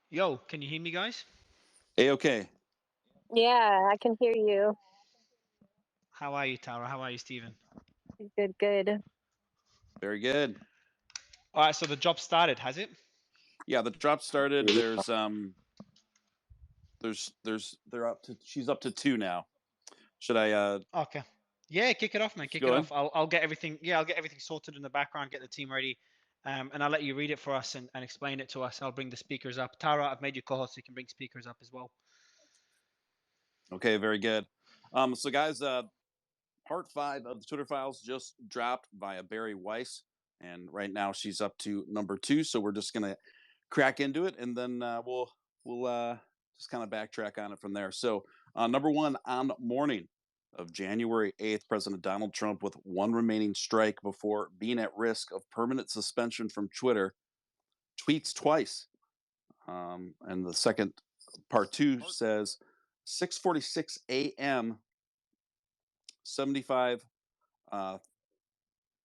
Yo, can you hear me, guys? A-okay. Yeah, I can hear you. How are you, Tara? How are you, Stephen? Good, good. Very good. All right, so the job started, has it? Yeah, the drop started. They're up to she's up to 2 now. Should I Okay. Yeah, kick it off, man. Kick it go in? off. I'll get everything. Yeah, I'll get everything sorted in the background. Get the team ready, and I'll let you read it for us and explain it to us. I'll bring the speakers up. Tara, I've made you co-host, so you can bring speakers up as well. Okay, very good. So guys, part 5 of the Twitter files just dropped via Barry Weiss, and right now she's up to number 2, so we're just going to crack into it, and then we'll just kind of backtrack on it from there. So, number 1, on morning of January 8th, President Donald Trump, with one remaining strike before being at risk of permanent suspension from Twitter, tweets twice. And the second part 2 says 6:46 a.m. 75 uh,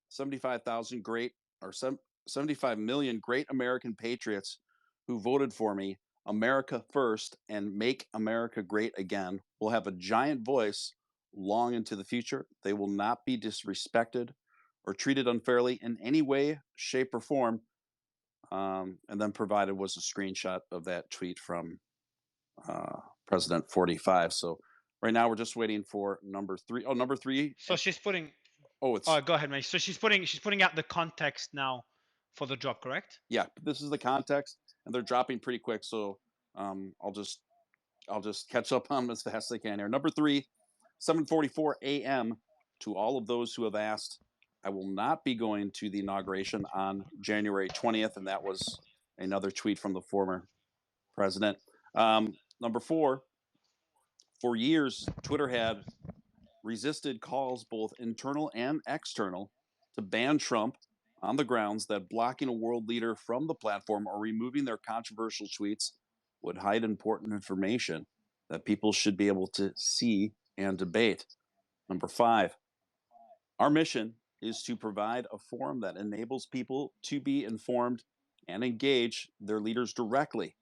75,000 great or 75 million great American patriots who voted for me, America first, and make America great again, will have a giant voice long into the future. They will not be disrespected or treated unfairly in any way, shape, or form. And then provided was a screenshot of that tweet from President 45. So right now we're just waiting for number 3. Oh, number 3. So she's putting. Oh, Oh, it's go ahead, mate. So she's putting out the context now for the job, correct? yeah. This is the context, and they're dropping pretty quick. So um, I'll just I'll just catch up on them as fast as I can here. Number 3, 7:44 a.m. to all of those who have asked. I will not be going to the inauguration on January 20th, and that was another tweet from the former president. Number 4, for years, Twitter had resisted calls, both internal and external, to ban Trump on the grounds that blocking a world leader from the platform or removing their controversial tweets would hide important information that people should be able to see and debate. Number 5, our mission is to provide a forum that enables people to be informed and engage their leaders directly,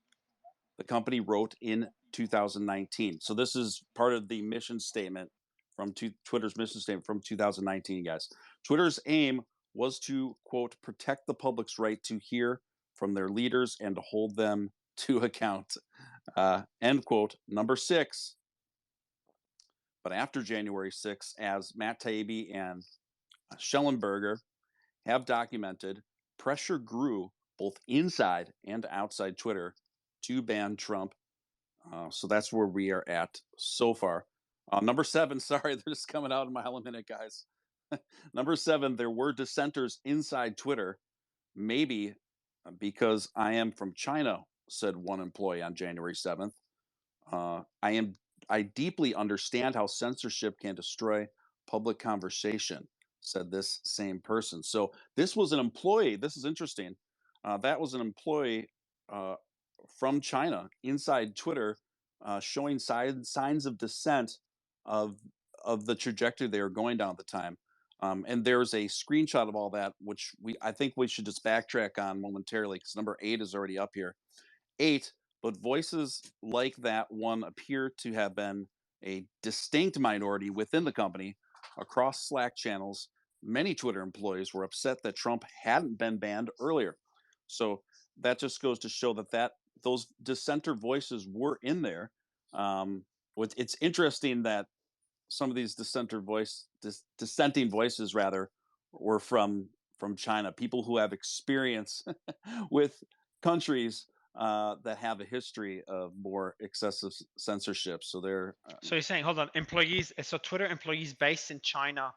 the company wrote in 2019. So this is part of the mission statement from Twitter's mission statement from 2019, guys. Twitter's aim was to, quote, protect the public's right to hear from their leaders and to hold them to account, end quote. Number 6, but after January 6th, as Matt Taibbi and Schellenberger have documented, pressure grew both inside and outside Twitter to ban Trump. So that's where we are at so far. Number 7, sorry, they're just coming out a mile a minute, guys. Number 7, there were dissenters inside Twitter, maybe because I am from China, said one employee on January 7th. I deeply understand how censorship can destroy public conversation, said this same person. So this was an employee. This is interesting. That was an employee uh, from China inside Twitter, showing signs of dissent of of the trajectory they were going down at the time. And there's a screenshot of all that, which I think we should just backtrack on momentarily because number 8 is already up here. 8, but voices like that one appear to have been a distinct minority within the company. Across Slack channels, many Twitter employees were upset that Trump hadn't been banned earlier. So that just goes to show that those dissenter voices were in there. It's interesting that some of these dissenting voices rather were from China, people who have experience with countries that have a history of more excessive censorship. So they're So you're saying, hold on, employees. So Twitter employees based in China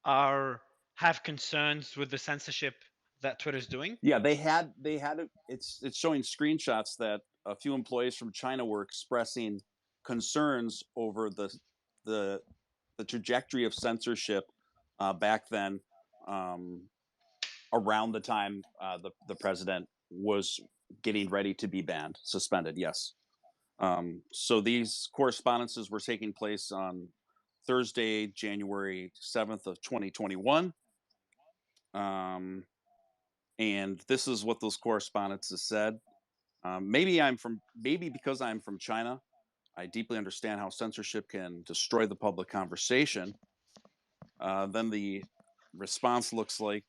are have concerns with the censorship that Twitter's doing. yeah, it's showing screenshots that a few employees from China were expressing concerns over the the trajectory of censorship back then, um, around the time the president was getting ready to be banned, suspended. Yes. So these correspondences were taking place on Thursday, January 7th of 2021. Um, and this is what those correspondences said. maybe because I'm from China, I deeply understand how censorship can destroy the public conversation. Then the response looks like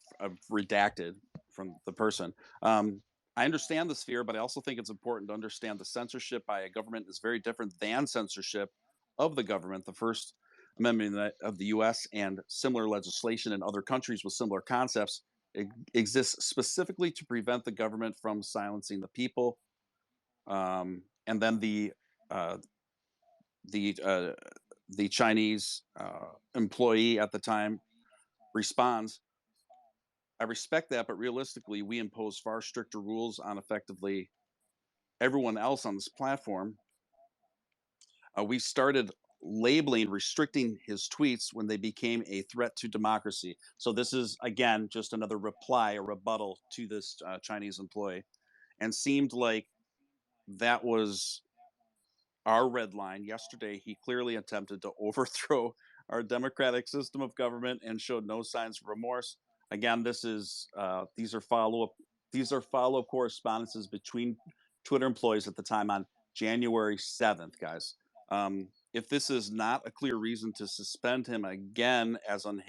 redacted from the person. I understand this fear, but I also think it's important to understand the censorship by a government is very different than censorship of the government. The First Amendment of the US and similar legislation in other countries with similar concepts exists specifically to prevent the government from silencing the people. And then uh, the uh, the Chinese employee at the time responds, I respect that, but realistically, we impose far stricter rules on effectively everyone else on this platform. We started labeling, restricting his tweets when they became a threat to democracy. So this is again just another reply, a rebuttal to this Chinese employee, and seemed like that was our red line. Yesterday, he clearly attempted to overthrow our democratic system of government and showed no signs of remorse. Again, these are follow up correspondences between Twitter employees at the time on January 7th, guys. If this is not a clear reason to suspend him again as an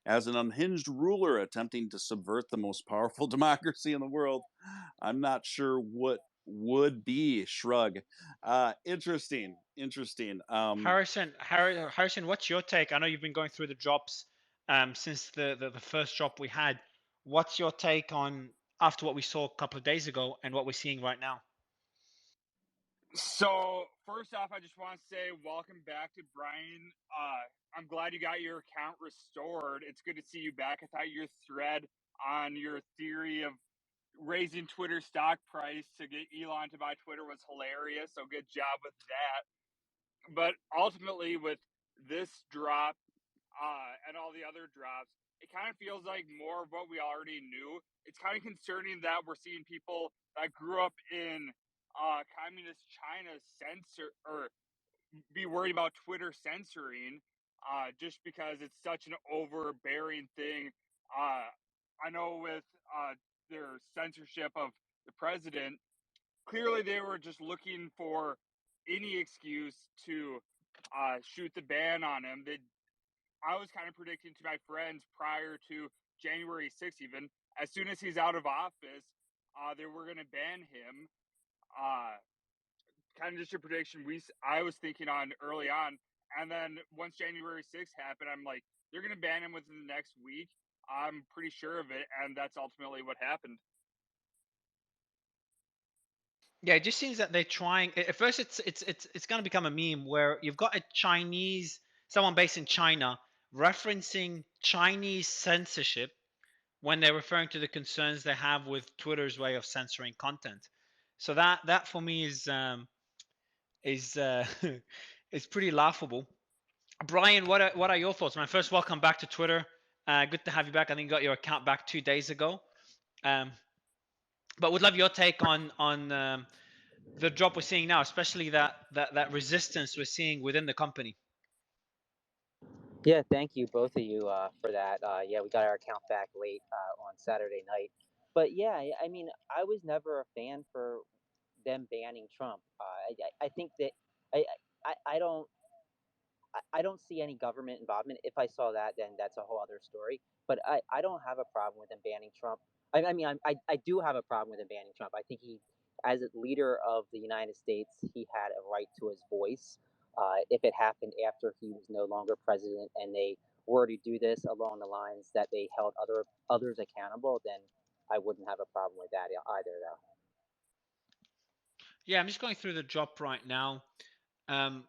unhinged ruler attempting to subvert the most powerful democracy in the world, I'm not sure what would be. Shrug. Interesting. Harrison, what's your take? I know you've been going through the drops since the first drop we had. What's your take on after what we saw a couple of days ago and what we're seeing right now? So first off, I just want to say welcome back to Brian. I'm glad you got your account restored. It's good to see you back. I thought your thread on your theory of raising Twitter stock price to get Elon to buy Twitter was hilarious. So good job with that. But ultimately, with this drop and all the other drops, it kind of feels like more of what we already knew. It's kind of concerning that we're seeing people that grew up in communist China censor or be worried about Twitter censoring just because it's such an overbearing thing. I know with their censorship of the president, clearly they were just looking for any excuse to shoot the ban on him. I was kind of predicting to my friends prior to January 6th, even as soon as he's out of office, they were going to ban him. Kind of just a prediction I was thinking on early on, and then once January 6th happened, I'm like, they're going to ban him within the next week. I'm pretty sure of it, and that's ultimately what happened. Yeah, it just seems that they're trying. At first, it's going to become a meme where you've got someone based in China, referencing Chinese censorship when they're referring to the concerns they have with Twitter's way of censoring content. So that for me is is pretty laughable. Brian, what are your thoughts, man? First, welcome back to Twitter. Good to have you back. I think you got your account back 2 days ago. But would love your take on the drop we're seeing now, especially that resistance we're seeing within the company. Yeah, thank you, both of you, for that. Yeah, we got our account back late on Saturday night. But yeah, I mean, I was never a fan for them banning Trump. I think that I, I don't I don't see any government involvement. If I saw that, then that's a whole other story. But I don't have a problem with him banning Trump. I mean, I do have a problem with him banning Trump. I think he, as a leader of the United States, he had a right to his voice. If it happened after he was no longer president and they were to do this along the lines that they held others accountable, then I wouldn't have a problem with that either, though. Yeah, I'm just going through the drop right now. I'm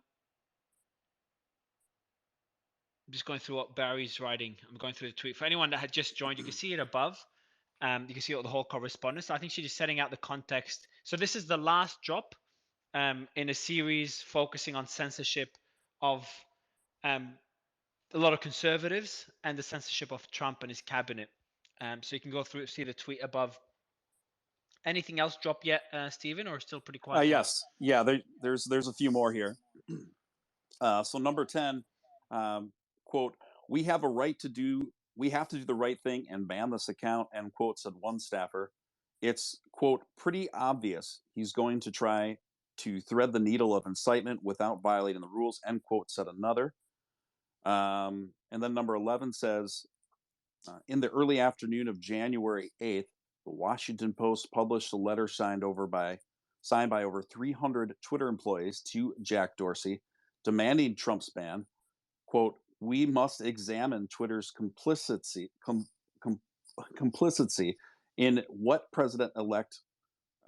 just going through what Barry's writing. I'm going through the tweet. For anyone that had just joined, you can see it above. You can see all the whole correspondence. I think she's just setting out the context. So this is the last drop in a series focusing on censorship of a lot of conservatives and the censorship of Trump and his cabinet. So you can go through, see the tweet above. Anything else drop yet, Stephen, or still pretty quiet? Yes, yeah. There's a few more here. So number 10, quote: We have a right to do. We have to do the right thing and ban this account. End quote. Said one staffer. it's, quote, pretty obvious he's going to try to thread the needle of incitement without violating the rules, end quote, said another. And then number 11 says, in the early afternoon of January 8th, the Washington Post published a letter signed by over 300 Twitter employees to Jack Dorsey, demanding Trump's ban. Quote, we must examine Twitter's complicity in what President-elect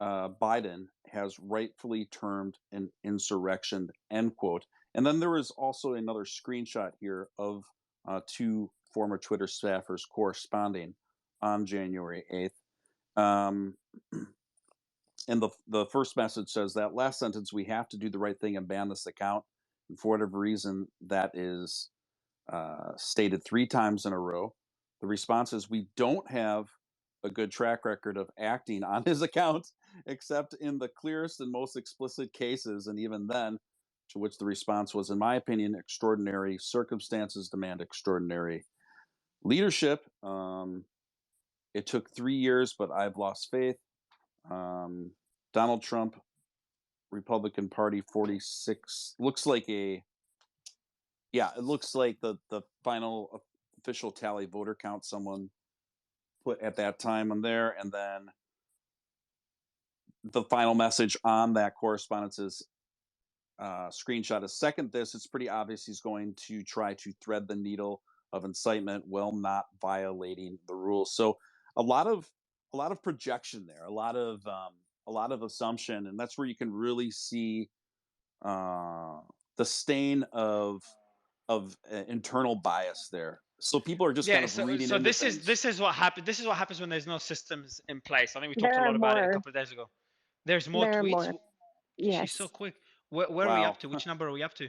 Biden has rightfully termed an insurrection, end quote. And then there is also another screenshot here of two former Twitter staffers corresponding on January 8th. And the first message says that last sentence, we have to do the right thing and ban this account. And for whatever reason, that is stated 3 times in a row. The response is, we don't have a good track record of acting on his account, except in the clearest and most explicit cases. And even then, to which the response was, in my opinion, extraordinary circumstances demand extraordinary leadership. It took 3 years, but I've lost faith. Donald Trump, Republican Party 46, looks like it looks like the final official tally voter count someone put at that time on there. And then the final message on that correspondence is screenshot is, second this, it's pretty obvious he's going to try to thread the needle of incitement while not violating the rules. So a lot of projection there, a lot of assumption, and that's where you can really see the stain of internal bias there. So people are just kind of reading so into this things. this is what happened. This is what happens when there's no systems in place. I think we talked There a are lot about it a more. couple of days ago. There's more There are tweets. more. She's so Yes. quick. Where are we up to? Which number are we up to?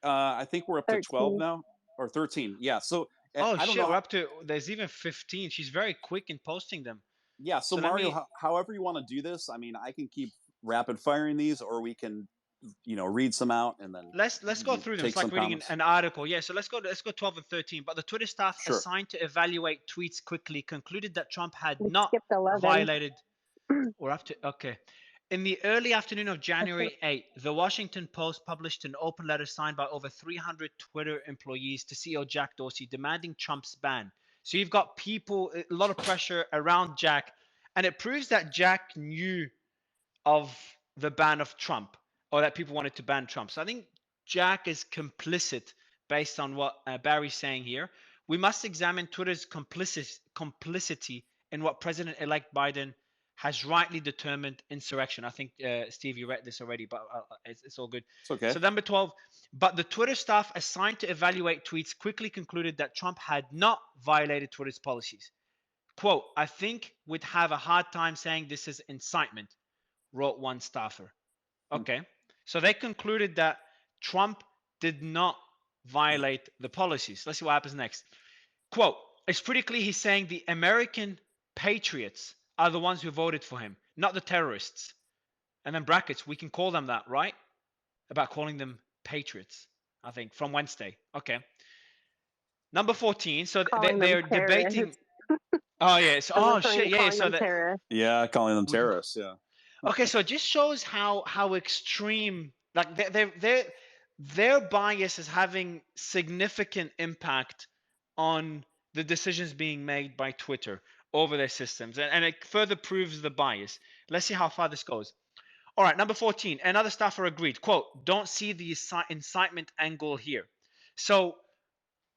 I think we're up to 12 13. now, or 13. Yeah. So Oh I don't shit, know. we're up to. There's even 15. She's very quick in posting them. Yeah. So So let Mario, me however you want to do this, I mean, I can keep rapid firing these, or we can, read some out and then let's go through them. take It's like some reading comments. an article. Yeah. So let's go 12 and 13. But the Twitter staff Sure. assigned to evaluate tweets quickly concluded that Trump had We not skipped 11. violated. We're up to okay. In the early afternoon of January 8th, the Washington Post published an open letter signed by over 300 Twitter employees to CEO Jack Dorsey demanding Trump's ban. So you've got people, a lot of pressure around Jack, and it proves that Jack knew of the ban of Trump, or that people wanted to ban Trump. So I think Jack is complicit based on what Barry's saying here. We must examine Twitter's complicity in what President-elect Biden has rightly determined insurrection. I think, Steve, you read this already, but it's all good. It's okay. So number 12, but the Twitter staff assigned to evaluate tweets quickly concluded that Trump had not violated Twitter's policies. Quote, I think we'd have a hard time saying this is incitement, wrote one staffer. Okay. So they concluded that Trump did not violate the policies. Let's see what happens next. Quote, it's pretty clear he's saying the American patriots are the ones who voted for him, not the terrorists. And then brackets, we can call them that, right? About calling them patriots, I think, from Wednesday. Okay. Number 14. So they're debating. Oh, yeah. So, oh, shit. Yeah. So that. Yeah, calling them terrorists. Yeah. Okay, so it just shows how extreme, like their bias is having significant impact on the decisions being made by Twitter over their systems, and it further proves the bias. Let's see how far this goes. All right, number 14. Another staffer agreed. Quote, don't see the incitement angle here. So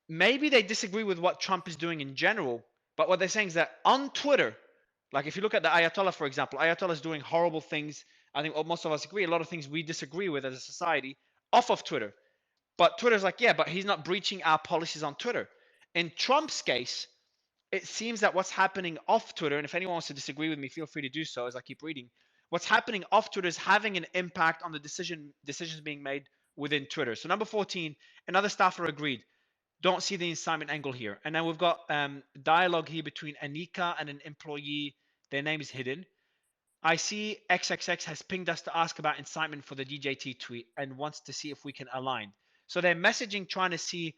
maybe they disagree with what Trump is doing in general, but what they're saying is that on Twitter, like if you look at the Ayatollah, for example, Ayatollah is doing horrible things. I think most of us agree. A lot of things we disagree with as a society off of Twitter. But Twitter's like, yeah, but he's not breaching our policies on Twitter. In Trump's case, it seems that what's happening off Twitter, and if anyone wants to disagree with me, feel free to do so as I keep reading. What's happening off Twitter is having an impact on the decisions being made within Twitter. So number 14, another staffer agreed. Don't see the incitement angle here. And then we've got dialogue here between Anika and an employee. Their name is hidden. I see XXX has pinged us to ask about incitement for the DJT tweet and wants to see if we can align. So they're messaging trying to see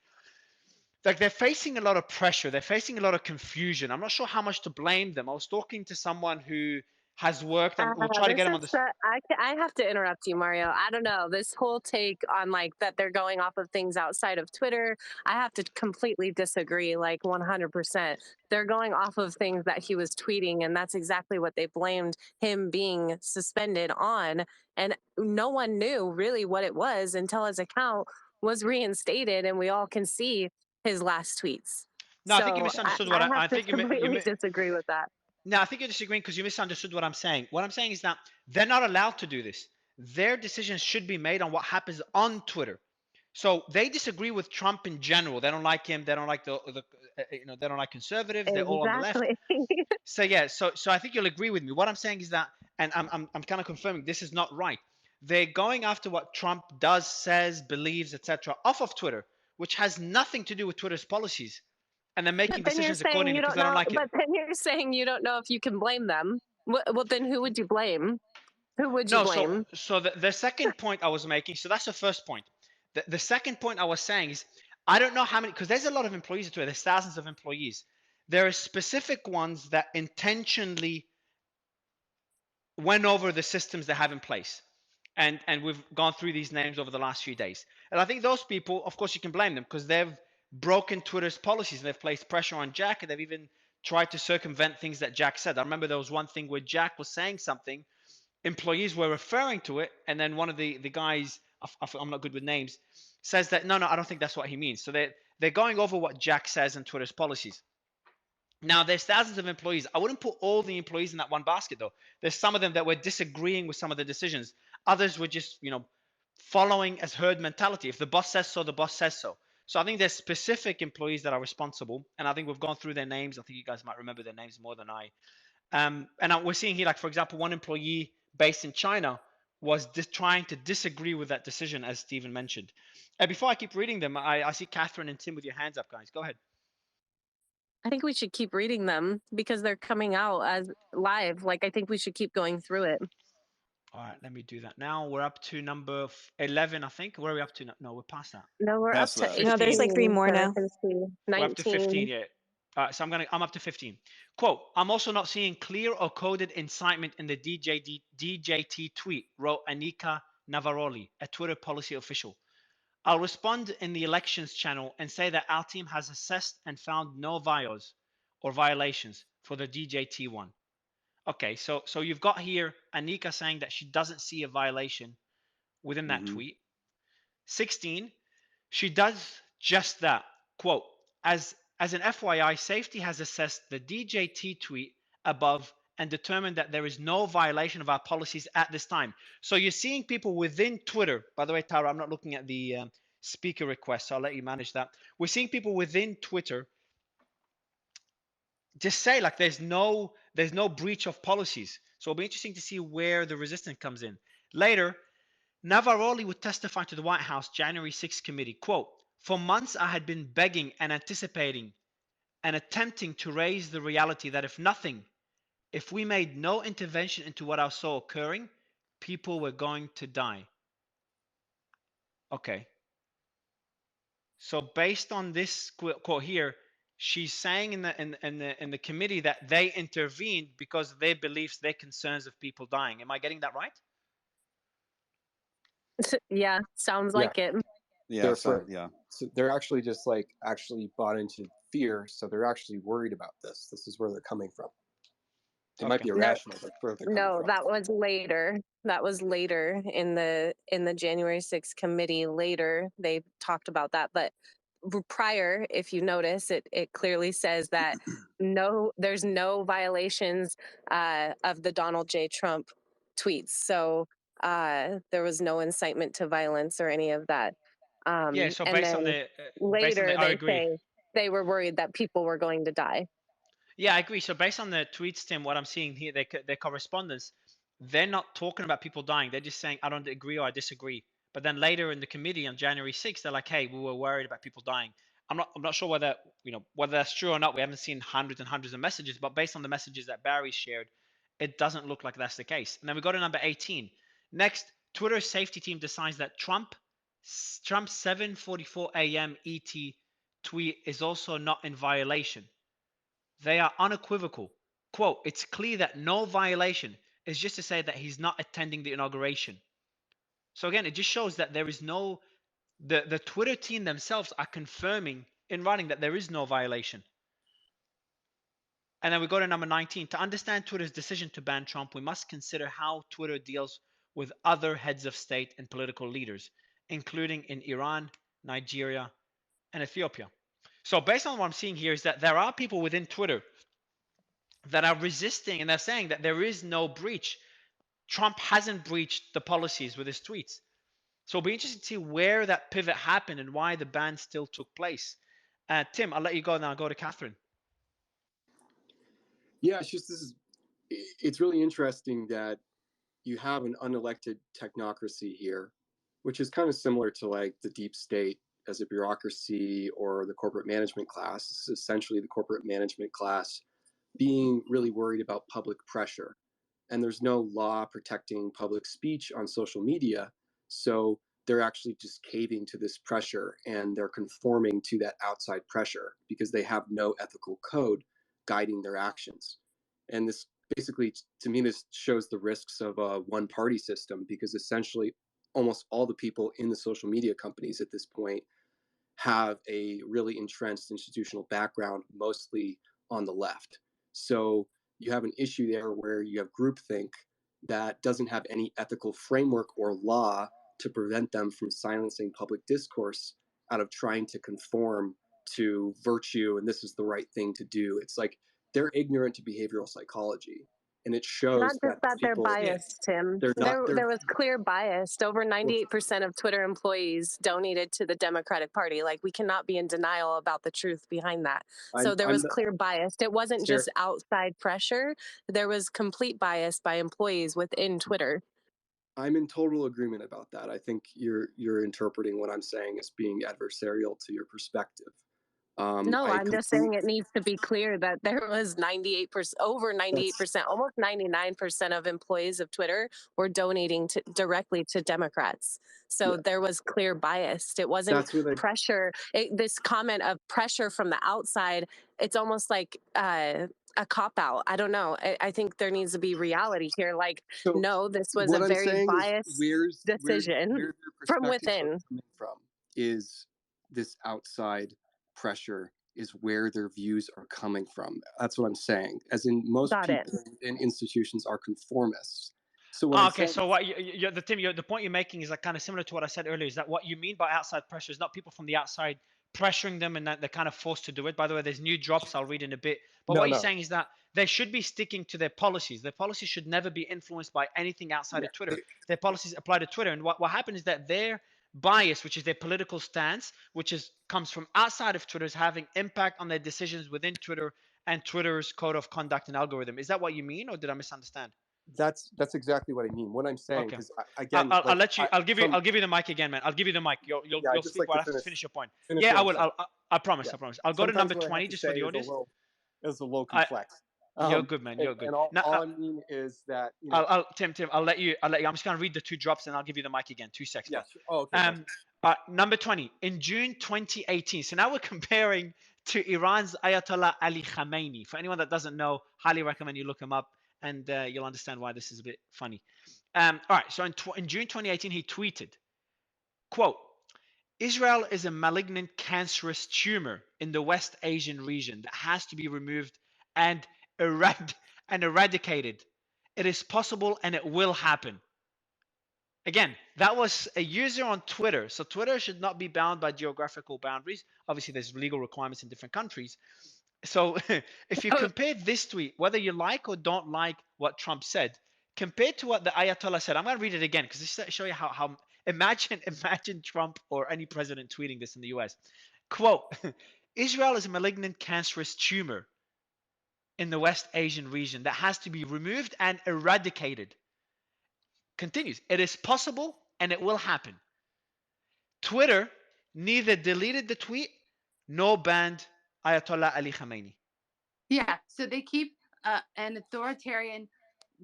like they're facing a lot of pressure. They're facing a lot of confusion. I'm not sure how much to blame them. I was talking to someone who has worked, and we'll try to This get him on is this. the, I have to interrupt you, Mario. I don't know. This whole take on like that they're going off of things outside of Twitter, I have to completely disagree, like 100%. They're going off of things that he was tweeting, and that's exactly what they blamed him being suspended on. And no one knew really what it was until his account was reinstated, and we all can see his last tweets. No, I think you So misunderstood I what have I to think completely disagree with that. No, I think you're disagreeing because you misunderstood what I'm saying. What I'm saying is that they're not allowed to do this. Their decisions should be made on what happens on Twitter. So they disagree with Trump in general. They don't like him. They don't like they don't like conservatives. They're all on the left. Exactly. So yeah, so I think you'll agree with me. What I'm saying is that, and I'm kind of confirming this is not right. They're going after what Trump does, says, believes, etc., off of Twitter, which has nothing to do with Twitter's policies, and they're making But then you're decisions saying accordingly you because don't they don't know. like it. But then you're saying you don't know if you can blame them. Well, then who would you blame? Who would you No, blame? so the second point I was making, so that's the first point. The second point I was saying is I don't know how many, because there's a lot of employees at Twitter, there's thousands of employees. There are specific ones that intentionally went over the systems they have in place. And we've gone through these names over the last few days. And I think those people, of course, you can blame them because they've broken Twitter's policies and they've placed pressure on Jack, and they've even tried to circumvent things that Jack said. I remember there was one thing where Jack was saying something, employees were referring to it, and then one of the guys, I'm not good with names, says that no, I don't think that's what he means. So they're going over what Jack says and Twitter's policies. Now, there's thousands of employees. I wouldn't put all the employees in that one basket, though. There's some of them that were disagreeing with some of the decisions. Others were just, following as herd mentality. If the boss says so, the boss says so. So I think there's specific employees that are responsible, and I think we've gone through their names. I think you guys might remember their names more than I. And we're seeing here, like, for example, one employee based in China was trying to disagree with that decision, as Stephen mentioned. Before I keep reading them, I see Catherine and Tim with your hands up, guys. Go ahead. I think we should keep reading them because they're coming out as live. Like I think we should keep going through it. All right, let me do that now. We're up to number 11, I think. Where are we up to? No, we're past that. No, we're Past up to that. 18. No, there's like 3 more that I now. can see. We're up to 15, 19. yeah. So I'm up to 15. Quote, I'm also not seeing clear or coded incitement in the DJT tweet, wrote Anika Navaroli, a Twitter policy official. I'll respond in the elections channel and say that our team has assessed and found no vios or violations for the DJT one. Okay, so you've got here Anika saying that she doesn't see a violation within that tweet. 16, she does just that. Quote, as an FYI, safety has assessed the DJT tweet above and determined that there is no violation of our policies at this time. So you're seeing people within Twitter. By the way, Tara, I'm not looking at the speaker request, so I'll let you manage that. We're seeing people within Twitter just say like there's no breach of policies. So it'll be interesting to see where the resistance comes in. Later, Navaroli would testify to the White House January 6th committee. Quote, for months I had been begging and anticipating and attempting to raise the reality that if we made no intervention into what I saw occurring, people were going to die. Okay. So based on this quote here, she's saying in the committee that they intervened because of their beliefs, their concerns of people dying. Am I getting that right? Yeah, sounds Yeah. like it. Yeah, They're yeah. So they're actually just like actually bought into fear, so they're actually worried about this. This is where they're coming from. It might be No, irrational, but where they're coming no, from. that was later. That was later in the January 6th committee. Later, they talked about that, but prior, if you notice, it clearly says that there's no violations of the Donald J. Trump tweets. So there was no incitement to violence or any of that. Yeah. So And based on then the later, I they agree. say they were worried that people were going to die. Yeah, I agree. So based on the tweets, Tim, what I'm seeing here, their correspondence, they're not talking about people dying. They're just saying, I don't agree or I disagree. But then later in the committee on January 6th, they're like, hey, we were worried about people dying. I'm not sure whether that's true or not. We haven't seen hundreds and hundreds of messages, but based on the messages that Barry shared, it doesn't look like that's the case. And then we go to number 18. Next, Twitter's safety team decides that Trump's 7:44 a.m. ET tweet is also not in violation. They are unequivocal. Quote, it's clear that no violation is just to say that he's not attending the inauguration. So again, it just shows that there is no, the Twitter team themselves are confirming in writing that there is no violation. And then we go to number 19. To understand Twitter's decision to ban Trump, we must consider how Twitter deals with other heads of state and political leaders, including in Iran, Nigeria, and Ethiopia. So based on what I'm seeing here is that there are people within Twitter that are resisting, and they're saying that there is no breach. Trump hasn't breached the policies with his tweets. So it'll be interesting to see where that pivot happened and why the ban still took place. Tim, I'll let you go now. I'll go to Catherine. Yeah, it's really interesting that you have an unelected technocracy here, which is kind of similar to like the deep state as a bureaucracy or the corporate management class. This is essentially the corporate management class being really worried about public pressure. And there's no law protecting public speech on social media. So they're actually just caving to this pressure and they're conforming to that outside pressure because they have no ethical code guiding their actions. And this basically, to me, this shows the risks of a one party system because essentially almost all the people in the social media companies at this point have a really entrenched institutional background, mostly on the left. So you have an issue there where you have groupthink that doesn't have any ethical framework or law to prevent them from silencing public discourse out of trying to conform to virtue and this is the right thing to do. It's like they're ignorant to behavioral psychology. And it Not shows just that that they're people, biased, Tim. they're not, There was clear bias. Over 98% of Twitter employees donated to the Democratic Party. Like, we cannot be in denial about the truth behind that. So there was clear bias. It wasn't just outside pressure. There was complete bias by employees within Twitter. I'm in total agreement about that. I think you're interpreting what I'm saying as being adversarial to your perspective. No, I'm just saying it needs to be clear that there was 98%, over 98%, almost 99% of employees of Twitter were donating directly to Democrats. So there was clear bias. It wasn't pressure. This comment of pressure from the outside, it's almost like a cop out. I don't know. I think there needs to be reality here. Like, no, this was a very biased decision from within. From is this outside pressure is where their views are coming from. That's what I'm saying. As in, most people in institutions are conformists. So what so what the point you're making is like kind of similar to what I said earlier. Is that what you mean by outside pressure is not people from the outside pressuring them and that they're kind of forced to do it. By the way, there's new drops I'll read in a bit. But what you're saying is that they should be sticking to their policies. Their policies should never be influenced by anything outside of Twitter. Their policies apply to Twitter. And what happened is that their bias, which is their political stance, which comes from outside of Twitter, is having impact on their decisions within Twitter and Twitter's code of conduct and algorithm. Is that what you mean, or did I misunderstand? That's exactly what I mean. What I'm saying, because again, I'll let you. I'll give you the mic again, man. I'll give you the mic. You'll speak while I have to finish your point. Yeah, I will. I promise. I promise. I'll go to number 20 just for the audience. It's a little complex. You're good, man. You're good. And all I mean is that Tim, I'll let you. I'm just gonna read the two drops and I'll give you the mic again. 2 seconds. Yes. Oh, okay. Number 20 in June 2018. So now we're comparing to Iran's Ayatollah Ali Khamenei. For anyone that doesn't know, highly recommend you look him up, and you'll understand why this is a bit funny. All right. So in June 2018, he tweeted, "Quote: Israel is a malignant, cancerous tumor in the West Asian region that has to be removed and eradicated. It is possible and it will happen." Again, that was a user on Twitter. So Twitter should not be bound by geographical boundaries. Obviously, there's legal requirements in different countries. So if you compare this tweet, whether you like or don't like what Trump said, compared to what the Ayatollah said, I'm going to read it again because this show you how imagine Trump or any president tweeting this in the US. Quote: Israel is a malignant, cancerous tumor in the West Asian region that has to be removed and eradicated. Continues, it is possible and it will happen. Twitter neither deleted the tweet nor banned Ayatollah Ali Khamenei. Yeah, so they keep an authoritarian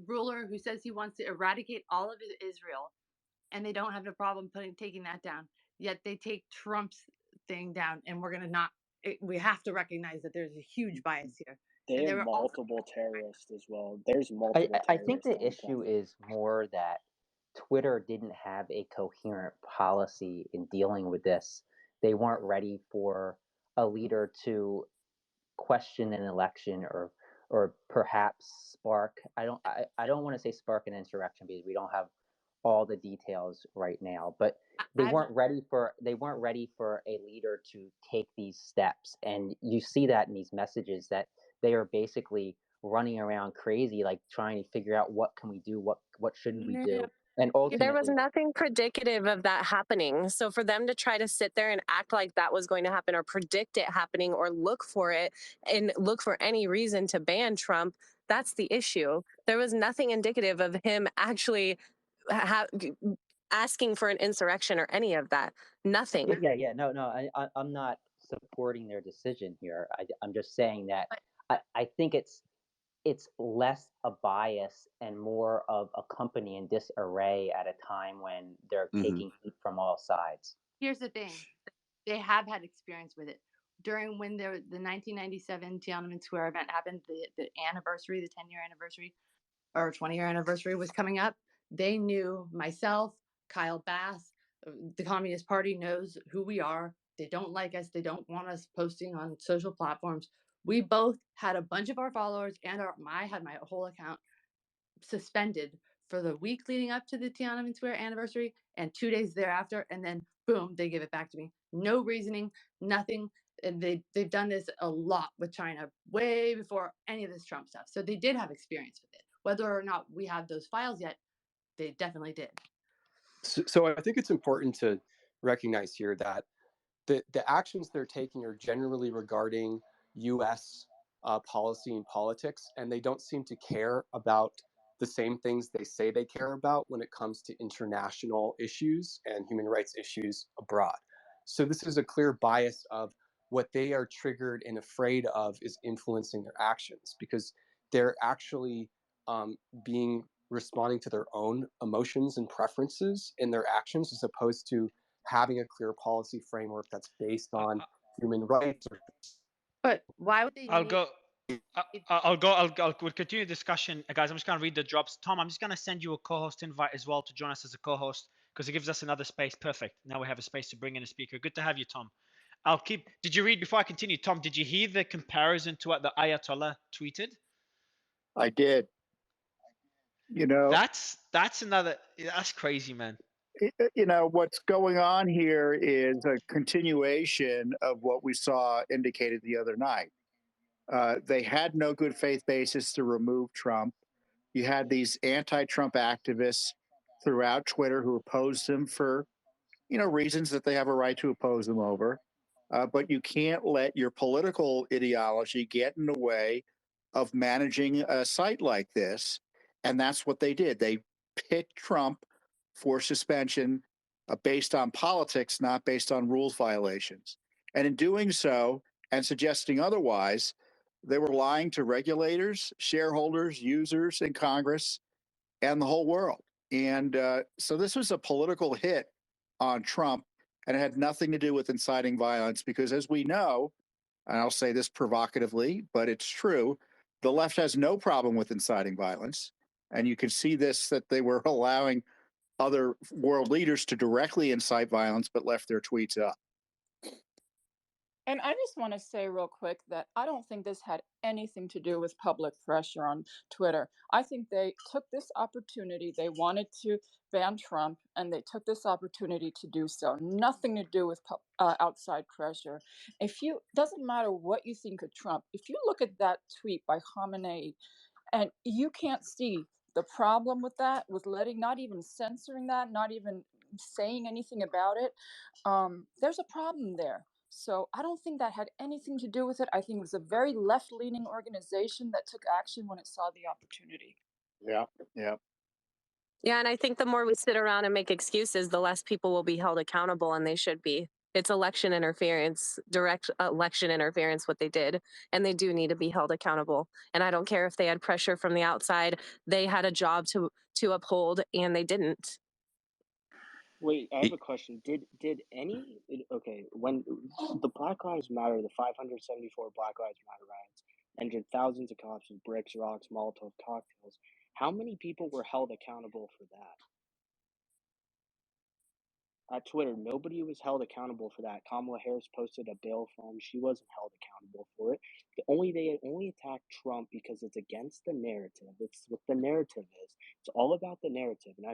ruler who says he wants to eradicate all of Israel, and they don't have a problem taking that down. Yet they take Trump's thing down, and we're going to not we have to recognize that there's a huge bias here. They And have there were also multiple terrorists as well. There's multiple I think terrorists the on the issue platform. is more that Twitter didn't have a coherent policy in dealing with this. They weren't ready for a leader to question an election or perhaps spark. I don't want to say spark an insurrection because we don't have all the details right now, but they weren't ready for a leader to take these steps. And you see that in these messages that they are basically running around crazy, like trying to figure out what can we do, what shouldn't we do. And There was ultimately, nothing predicative of that happening. So for them to try to sit there and act like that was going to happen or predict it happening or look for it and look for any reason to ban Trump, that's the issue. There was nothing indicative of him actually asking for an insurrection or any of that. Nothing. yeah. No, I'm not supporting their decision here. I'm just saying that I think it's less a bias and more of a company in disarray at a time when they're taking heat from all sides. Here's the thing. They have had experience with it. During when the 1997 Tiananmen Square event happened, the anniversary, the 10-year anniversary or 20-year anniversary was coming up, they knew myself, Kyle Bass, the Communist Party knows who we are. They don't like us. They don't want us posting on social platforms. We both had a bunch of our followers and I had my whole account suspended for the week leading up to the Tiananmen Square anniversary and 2 days thereafter, and then boom, they give it back to me. No reasoning, nothing. And they've done this a lot with China way before any of this Trump stuff. So they did have experience with it. Whether or not we have those files yet, they definitely did. So I think it's important to recognize here that the actions they're taking are generally regarding U.S. Policy and politics, and they don't seem to care about the same things they say they care about when it comes to international issues and human rights issues abroad. So this is a clear bias of what they are triggered and afraid of is influencing their actions because they're actually being responding to their own emotions and preferences in their actions as opposed to having a clear policy framework that's based on human rights. But why would they? I'll go. We'll continue discussion, guys. I'm just gonna read the drops. Tom, I'm just gonna send you a co-host invite as well to join us as a co-host because it gives us another space. Perfect. Now we have a space to bring in a speaker. Good to have you, Tom. I'll keep. Did you read before I continue, Tom? Did you hear the comparison to what the Ayatollah tweeted? I did. You know, that's another. That's crazy, man. You know, what's going on here is a continuation of what we saw indicated the other night. They had no good faith basis to remove Trump. You had these anti-Trump activists throughout Twitter who opposed him for, reasons that they have a right to oppose him over. But you can't let your political ideology get in the way of managing a site like this. And that's what they did. They picked Trump for suspension based on politics, not based on rules violations. And in doing so and suggesting otherwise, they were lying to regulators, shareholders, users in Congress, and the whole world. And so this was a political hit on Trump, and it had nothing to do with inciting violence because, as we know, and I'll say this provocatively, but it's true, the left has no problem with inciting violence. And you can see this that they were allowing other world leaders to directly incite violence, but left their tweets up. And I just want to say real quick that I don't think this had anything to do with public pressure on Twitter. I think they took this opportunity. They wanted to ban Trump, and they took this opportunity to do so. Nothing to do with outside pressure. Doesn't matter what you think of Trump, if you look at that tweet by Khamenei, and you can't see the problem with that, with not even censoring that, not even saying anything about it, there's a problem there. So I don't think that had anything to do with it. I think it was a very left-leaning organization that took action when it saw the opportunity. Yeah. Yeah, and I think the more we sit around and make excuses, the less people will be held accountable, and they should be. It's election interference, direct election interference, what they did, and they do need to be held accountable. And I don't care if they had pressure from the outside; they had a job to uphold, and they didn't. Wait, I have a question. Did okay, when the Black Lives Matter, the 574 Black Lives Matter riots ended thousands of cops with bricks, rocks, Molotov cocktails, how many people were held accountable for that? At Twitter, nobody was held accountable for that. Kamala Harris posted a bail fund. She wasn't held accountable for it. They only attacked Trump because it's against the narrative. It's what the narrative is. It's all about the narrative. And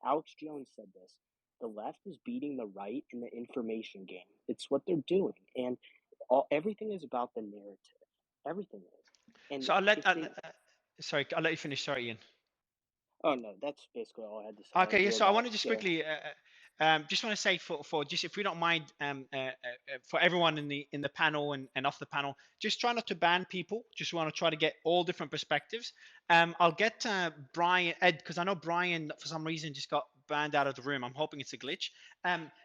Alex Jones said this. The left is beating the right in the information game. It's what they're doing, and everything is about the narrative. Everything is. And So I'll let. if they, Sorry, I'll let you finish. Sorry, Ian. oh no, that's basically all I had to say. Okay, yeah. So I want to just Yeah. quickly, just want to say for just if we don't mind, for everyone in the panel and off the panel, just try not to ban people. Just want to try to get all different perspectives. I'll get Brian Ed because I know Brian for some reason just got banned out of the room. I'm hoping it's a glitch.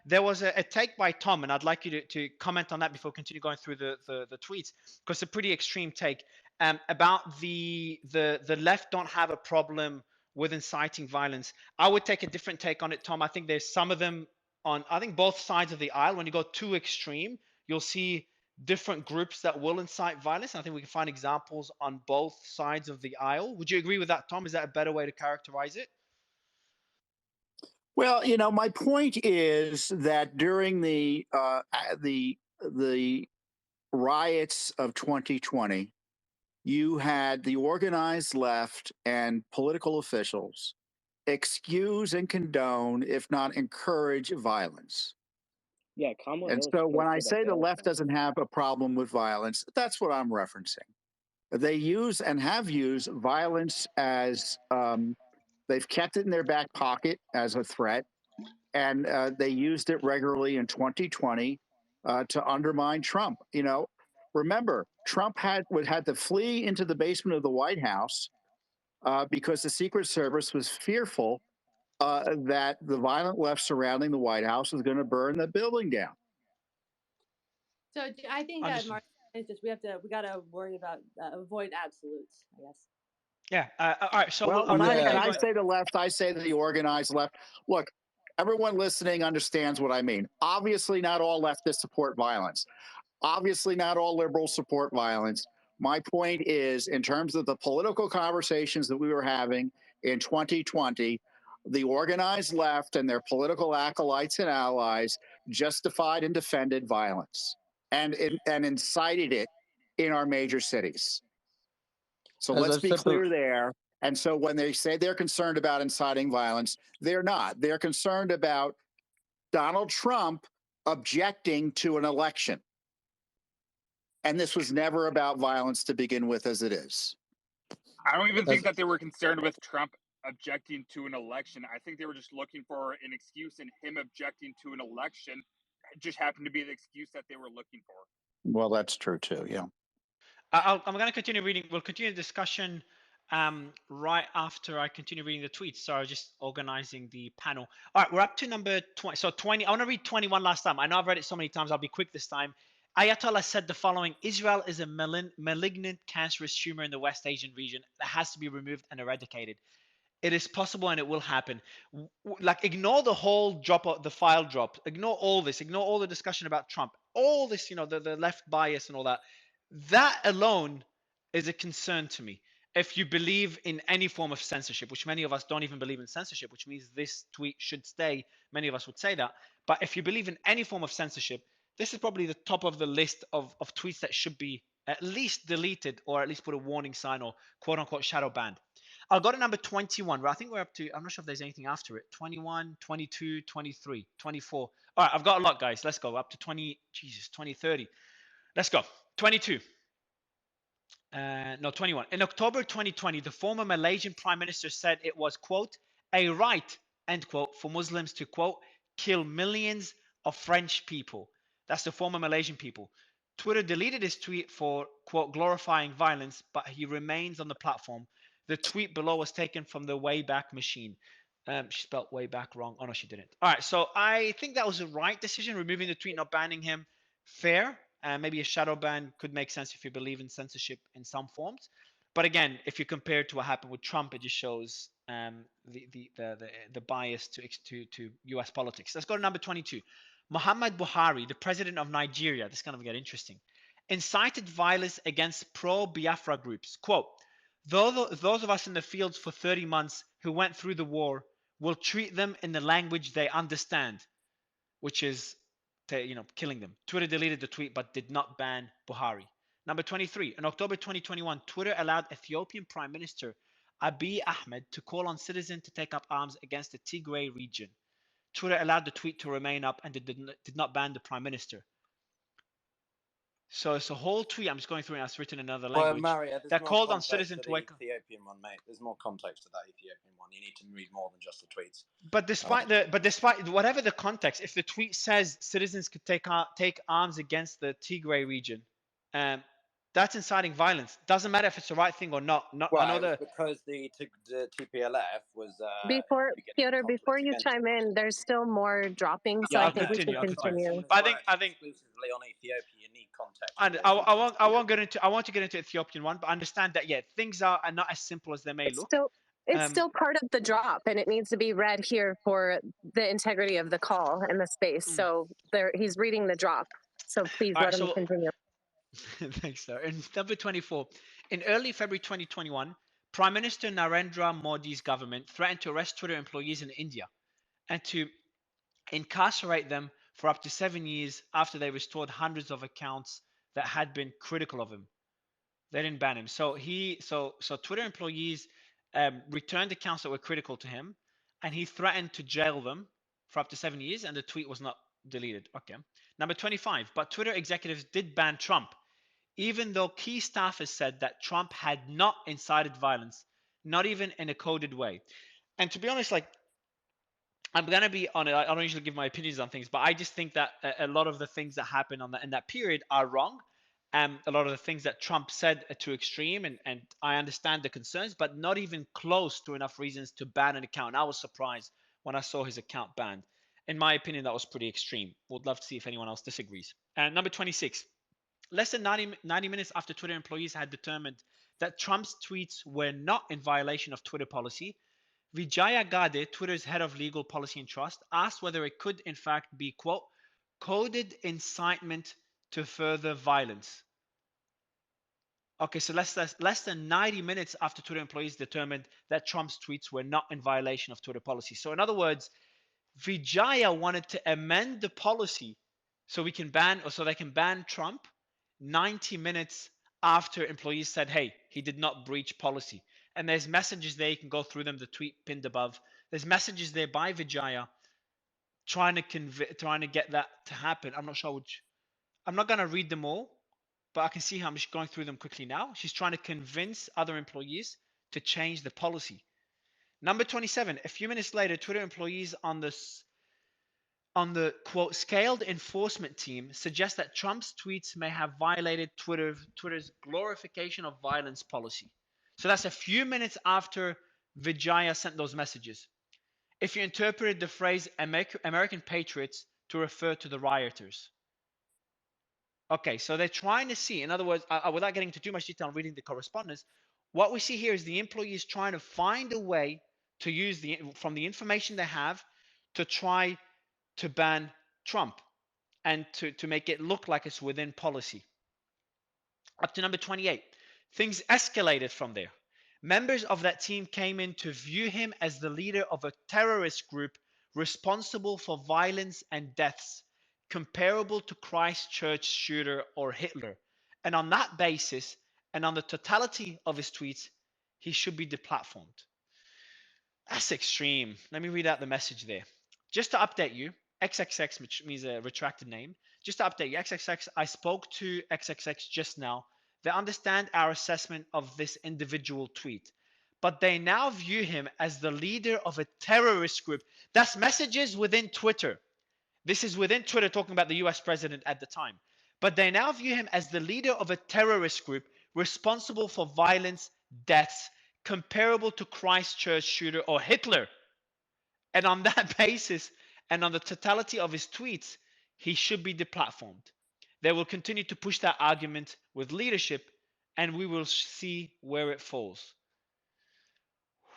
There was a take by Tom, and I'd like you to comment on that before we continue going through the tweets because it's a pretty extreme take about the left don't have a problem with inciting violence. I would take a different take on it, Tom. I think there's some of them on, I think both sides of the aisle. When you go too extreme, you'll see different groups that will incite violence. And I think we can find examples on both sides of the aisle. Would you agree with that, Tom? Is that a better way to characterize it? Well, my point is that during the riots of 2020, you had the organized left and political officials excuse and condone, if not encourage, violence. Yeah, Kamala And Harris so when I posted a say the bail left fund. doesn't have a problem with violence, that's what I'm referencing. They use and have used violence as they've kept it in their back pocket as a threat, and they used it regularly in 2020 to undermine Trump. Remember, Trump had to flee into the basement of the White House because the Secret Service was fearful that the violent left surrounding the White House was going to burn the building down. So I think that Understood. Mark is just we gotta worry about avoid absolutes, I guess. Yeah. All right. So Well, I'm when going to continue I going. say the left, I say the organized left. Look, everyone listening understands what I mean. Obviously, not all leftists support violence. Obviously, not all liberals support violence. My point is, in terms of the political conversations that we were having in 2020, the organized left and their political acolytes and allies justified and defended violence and incited it in our major cities. So let's be clear there. And so when they say they're concerned about inciting violence, they're not. They're concerned about Donald Trump objecting to an election. And this was never about violence to begin with, as it is. I don't even think that they were concerned with Trump objecting to an election. I think they were just looking for an excuse, and him objecting to an election just happened to be the excuse that they were looking for. Well, that's true too. Yeah. I'm going to continue reading. We'll continue the discussion right after I continue reading the tweets. So I was just organizing the panel. All right, we're up to number 20. So 20. I want to read 21 last time. I know I've read it so many times. I'll be quick this time. Ayatollah said the following: Israel is a malignant, cancerous tumor in the West Asian region that has to be removed and eradicated. It is possible and it will happen. Like, ignore the whole the file drop. Ignore all this. Ignore all the discussion about Trump. All this, the left bias and all that. That alone is a concern to me. If you believe in any form of censorship, which many of us don't even believe in censorship, which means this tweet should stay. Many of us would say that. But if you believe in any form of censorship, this is probably the top of the list of tweets that should be at least deleted or at least put a warning sign or quote unquote shadow banned. I'll go to number 21, where I think we're up to, I'm not sure if there's anything after it. 21, 22, 23, 24. All right, I've got a lot, guys. Let's go up to 20, Jesus, 20, 30. Let's go. 22. No, 21. In October 2020, the former Malaysian Prime Minister said it was, quote, a right, end quote, for Muslims to, quote, kill millions of French people. That's the former Malaysian people. Twitter deleted his tweet for, quote, glorifying violence, but he remains on the platform. The tweet below was taken from the Wayback Machine. She spelled way back wrong. Oh, no, she didn't. All right, so I think that was the right decision, removing the tweet, not banning him. Fair. Maybe a shadow ban could make sense if you believe in censorship in some forms. But again, if you compare it to what happened with Trump, it just shows the bias to U.S. politics. Let's go to number 22. Muhammad Buhari, the president of Nigeria, this is going to get interesting, incited violence against pro-Biafra groups. Quote, those of us in the fields for 30 months who went through the war will treat them in the language they understand, which is killing them. Twitter deleted the tweet but did not ban Buhari. Number 23. In October 2021, Twitter allowed Ethiopian Prime Minister Abiy Ahmed to call on citizens to take up arms against the Tigray region. Twitter allowed the tweet to remain up and did not ban the Prime Minister. So it's a whole tweet. I'm just going through it. It's written in another language. Well, Mario, there's that more called on context citizens to to the wake up. Ethiopian one, mate. There's more context to that Ethiopian one. You need to read more than just the tweets. But despite whatever the context, if the tweet says citizens could take arms against the Tigray region, that's inciting violence. Doesn't matter if it's the right thing or not. Well, because the TPLF was Before Piotr, before you chime in, there's still more dropping, so I think we should continue. I think exclusively on Ethiopia, you need context. And I won't get into. I want to get into Ethiopian one, but understand that things are not as simple as they may look. It's still part of the drop, and it needs to be read here for the integrity of the call and the space. So he's reading the drop. So please let him continue. Thanks, sir. In number 24, in early February 2021, Prime Minister Narendra Modi's government threatened to arrest Twitter employees in India and to incarcerate them for up to 7 years after they restored hundreds of accounts that had been critical of him. They didn't ban him. So Twitter employees returned accounts that were critical to him, and he threatened to jail them for up to 7 years, and the tweet was not deleted. Okay. Number 25, but Twitter executives did ban Trump, even though key staffers said that Trump had not incited violence, not even in a coded way. And to be honest, I'm going to be on it. I don't usually give my opinions on things, but I just think that a lot of the things that happened in that period are wrong. A lot of the things that Trump said are too extreme, and I understand the concerns, but not even close to enough reasons to ban an account. And I was surprised when I saw his account banned. In my opinion, that was pretty extreme. Would love to see if anyone else disagrees. Number 26. Less than 90 minutes after Twitter employees had determined that Trump's tweets were not in violation of Twitter policy, Vijaya Gade, Twitter's head of legal policy and trust, asked whether it could in fact be, quote, coded incitement to further violence. Okay, so less than 90 minutes after Twitter employees determined that Trump's tweets were not in violation of Twitter policy. So in other words, Vijaya wanted to amend the policy so they can ban Trump 90 minutes after employees said, hey, he did not breach policy. And there's messages there, you can go through them, the tweet pinned above. There's messages there by Vijaya trying to get that to happen. I'm not sure which. I'm not going to read them all, but I can see how I'm just going through them quickly now. She's trying to convince other employees to change the policy. Number 27, a few minutes later, Twitter employees on the quote scaled enforcement team suggest that Trump's tweets may have violated Twitter's glorification of violence policy. So that's a few minutes after Vijaya sent those messages. If you interpreted the phrase American patriots to refer to the rioters. Okay, so they're trying to see, in other words, without getting into too much detail on reading the correspondence, what we see here is the employees trying to find a way to use from the information they have to try to ban Trump and to make it look like it's within policy. Up to number 28, things escalated from there. Members of that team came in to view him as the leader of a terrorist group responsible for violence and deaths comparable to Christchurch shooter or Hitler. And on that basis, and on the totality of his tweets, he should be deplatformed. That's extreme. Let me read out the message there. Just to update you, XXX, which means a retracted name, just to update you, XXX, I spoke to XXX just now. They understand our assessment of this individual tweet, but they now view him as the leader of a terrorist group. That's messages within Twitter. This is within Twitter talking about the US president at the time. But they now view him as the leader of a terrorist group responsible for violence, deaths, comparable to Christchurch shooter or Hitler. And on that basis, and on the totality of his tweets, he should be deplatformed. They will continue to push that argument with leadership and we will see where it falls.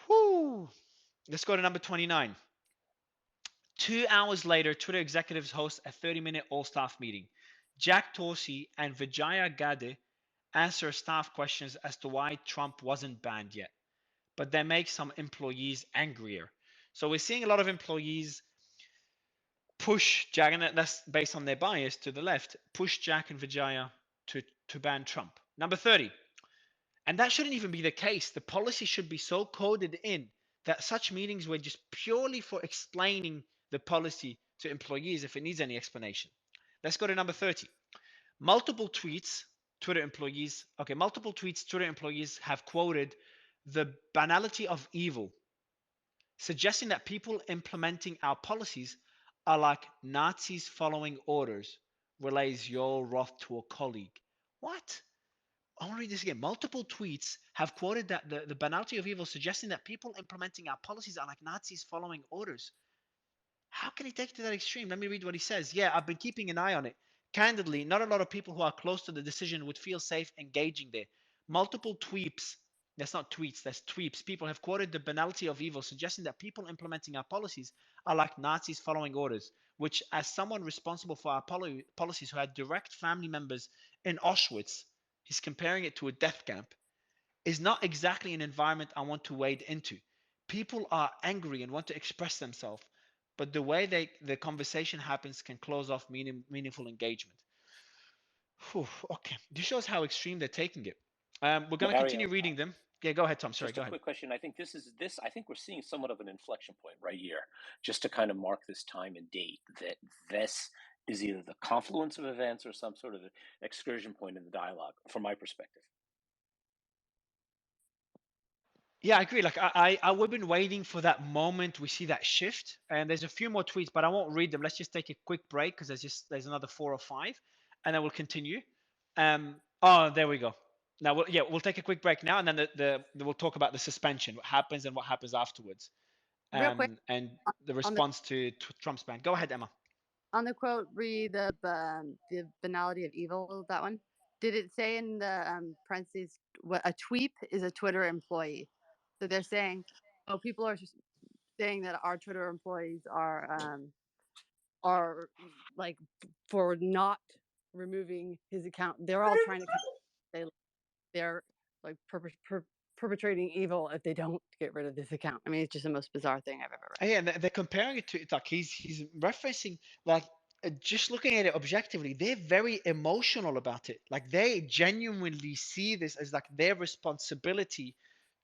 Whew. Let's go to number 29. 2 hours later, Twitter executives host a 30-minute all-staff meeting. Jack Dorsey and Vijaya Gadde answer staff questions as to why Trump wasn't banned yet, but they make some employees angrier. So we're seeing a lot of employees push Jack, and that's based on their bias to the left, push Jack and Vijaya to ban Trump. Number 30. And that shouldn't even be the case. The policy should be so coded in that such meetings were just purely for explaining the policy to employees if it needs any explanation. Let's go to number 30. Multiple tweets Twitter employees have quoted the banality of evil, suggesting that people implementing our policies are like Nazis following orders, relays Yoel Roth to a colleague. What? I want to read this again. Multiple tweets have quoted that the banality of evil, suggesting that people implementing our policies are like Nazis following orders. How can he take it to that extreme? Let me read what he says. Yeah, I've been keeping an eye on it. Candidly, not a lot of people who are close to the decision would feel safe engaging there. Multiple tweets, that's not tweets, that's tweets. People have quoted the banality of evil, suggesting that people implementing our policies are like Nazis following orders, which, as someone responsible for our policies who had direct family members in Auschwitz, he's comparing it to a death camp, is not exactly an environment I want to wade into. People are angry and want to express themselves, but the way the conversation happens can close off meaningful engagement. Whew, okay, this shows how extreme they're taking it. We're going to continue Mario, reading them. Yeah, go ahead, Tom. Sorry, just go a ahead. quick question. I think I think we're seeing somewhat of an inflection point right here, just to kind of mark this time and date that this is either the confluence of events or some sort of excursion point in the dialogue, from my perspective. Yeah, I agree. Like we've been waiting for that moment we see that shift, and there's a few more tweets, but I won't read them. Let's just take a quick break because there's another 4 or 5, and then we'll continue. Oh, there we go. Now, we'll take a quick break now, and then we'll talk about the suspension, what happens and what happens afterwards, Real quick and the on the response to Trump's ban. Go ahead, Emma. on the quote, read the banality of evil. That one. Did it say in the parentheses what a tweep is a Twitter employee? So they're saying, oh, people are saying that our Twitter employees are like for not removing his account. They're all trying to say they're like perpetrating evil if they don't get rid of this account. I mean, it's just the most bizarre thing I've ever read. Yeah, and they're comparing it to, like, he's referencing, like, just looking at it objectively, they're very emotional about it. Like, they genuinely see this as like their responsibility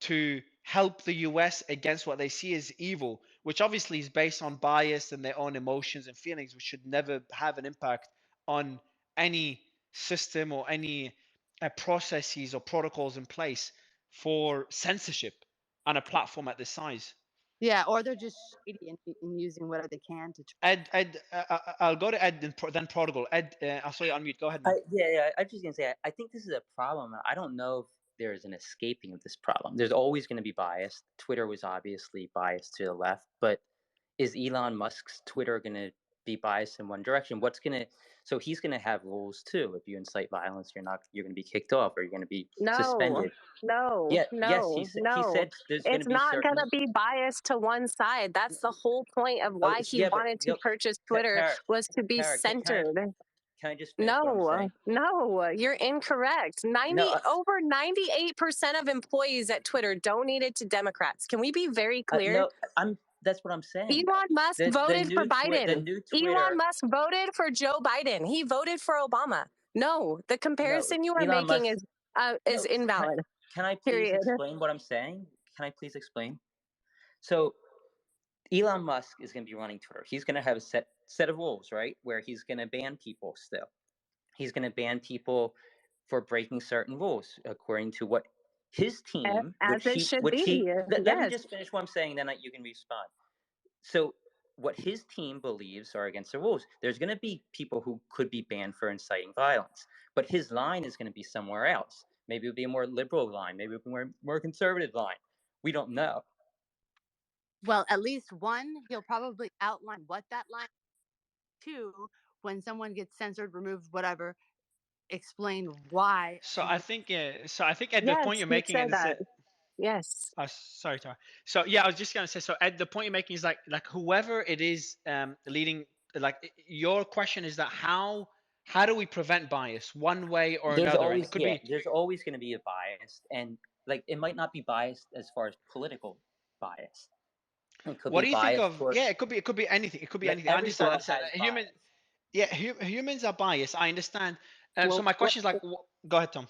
to help the US against what they see as evil, which obviously is based on bias and their own emotions and feelings, which should never have an impact on any system or any processes or protocols in place for censorship on a platform at this size. Yeah, or they're just shady and using whatever they can to. Ed, I'll go to Ed then Prodigal. Ed, I saw you unmute. Go ahead, man. Yeah, I'm just gonna say I think this is a problem. I don't know if there's an escaping of this problem. There's always going to be bias. Twitter was obviously biased to the left, but is Elon Musk's Twitter going to be biased in one direction? So he's going to have rules too. If you incite violence, you're going to be kicked off, or you're going to be suspended. Yes, he said there's going It's to be not certain. going to be biased to one side. That's the whole point of why he wanted to purchase Twitter, was to be centered. Can I just finish what I'm saying? No, you're incorrect. Over 98% of employees at Twitter donated to Democrats. Can we be very clear? No, that's what I'm saying. Elon Musk voted for Biden. The new Twitter, Elon Musk voted for Joe Biden. He voted for Obama. No, the comparison you are making is invalid. Can I please explain what I'm saying? Can I please explain? So Elon Musk is going to be running Twitter. He's going to have a set of rules, right? Where he's going to ban people still. He's going to ban people for breaking certain rules according to what his team, let me just finish what I'm saying, then you can respond. So what his team believes are against the rules. There's going to be people who could be banned for inciting violence, but his line is going to be somewhere else. Maybe it would be a more liberal line. Maybe it would be a more conservative line. We don't know. Well, at least one, he'll probably outline what that line is. Two, when someone gets censored, removed, whatever, explain why. So And I think at the point Yes, you're he making said in the that. Yes. sorry, Tara. So yeah, I was just gonna say. So at the point you're making is like whoever it is leading, like your question is that how do we prevent bias one way or There's another? And it always could be there's always going to be a bias, and like it might not be biased as far as political bias. It could what be do you think biased of? toward Yeah, it could be anything. It could be like anything. I every understand. I girl understand. has Human, bias. yeah, humans are biased. I understand. So Well, my question is like, go ahead, Tom.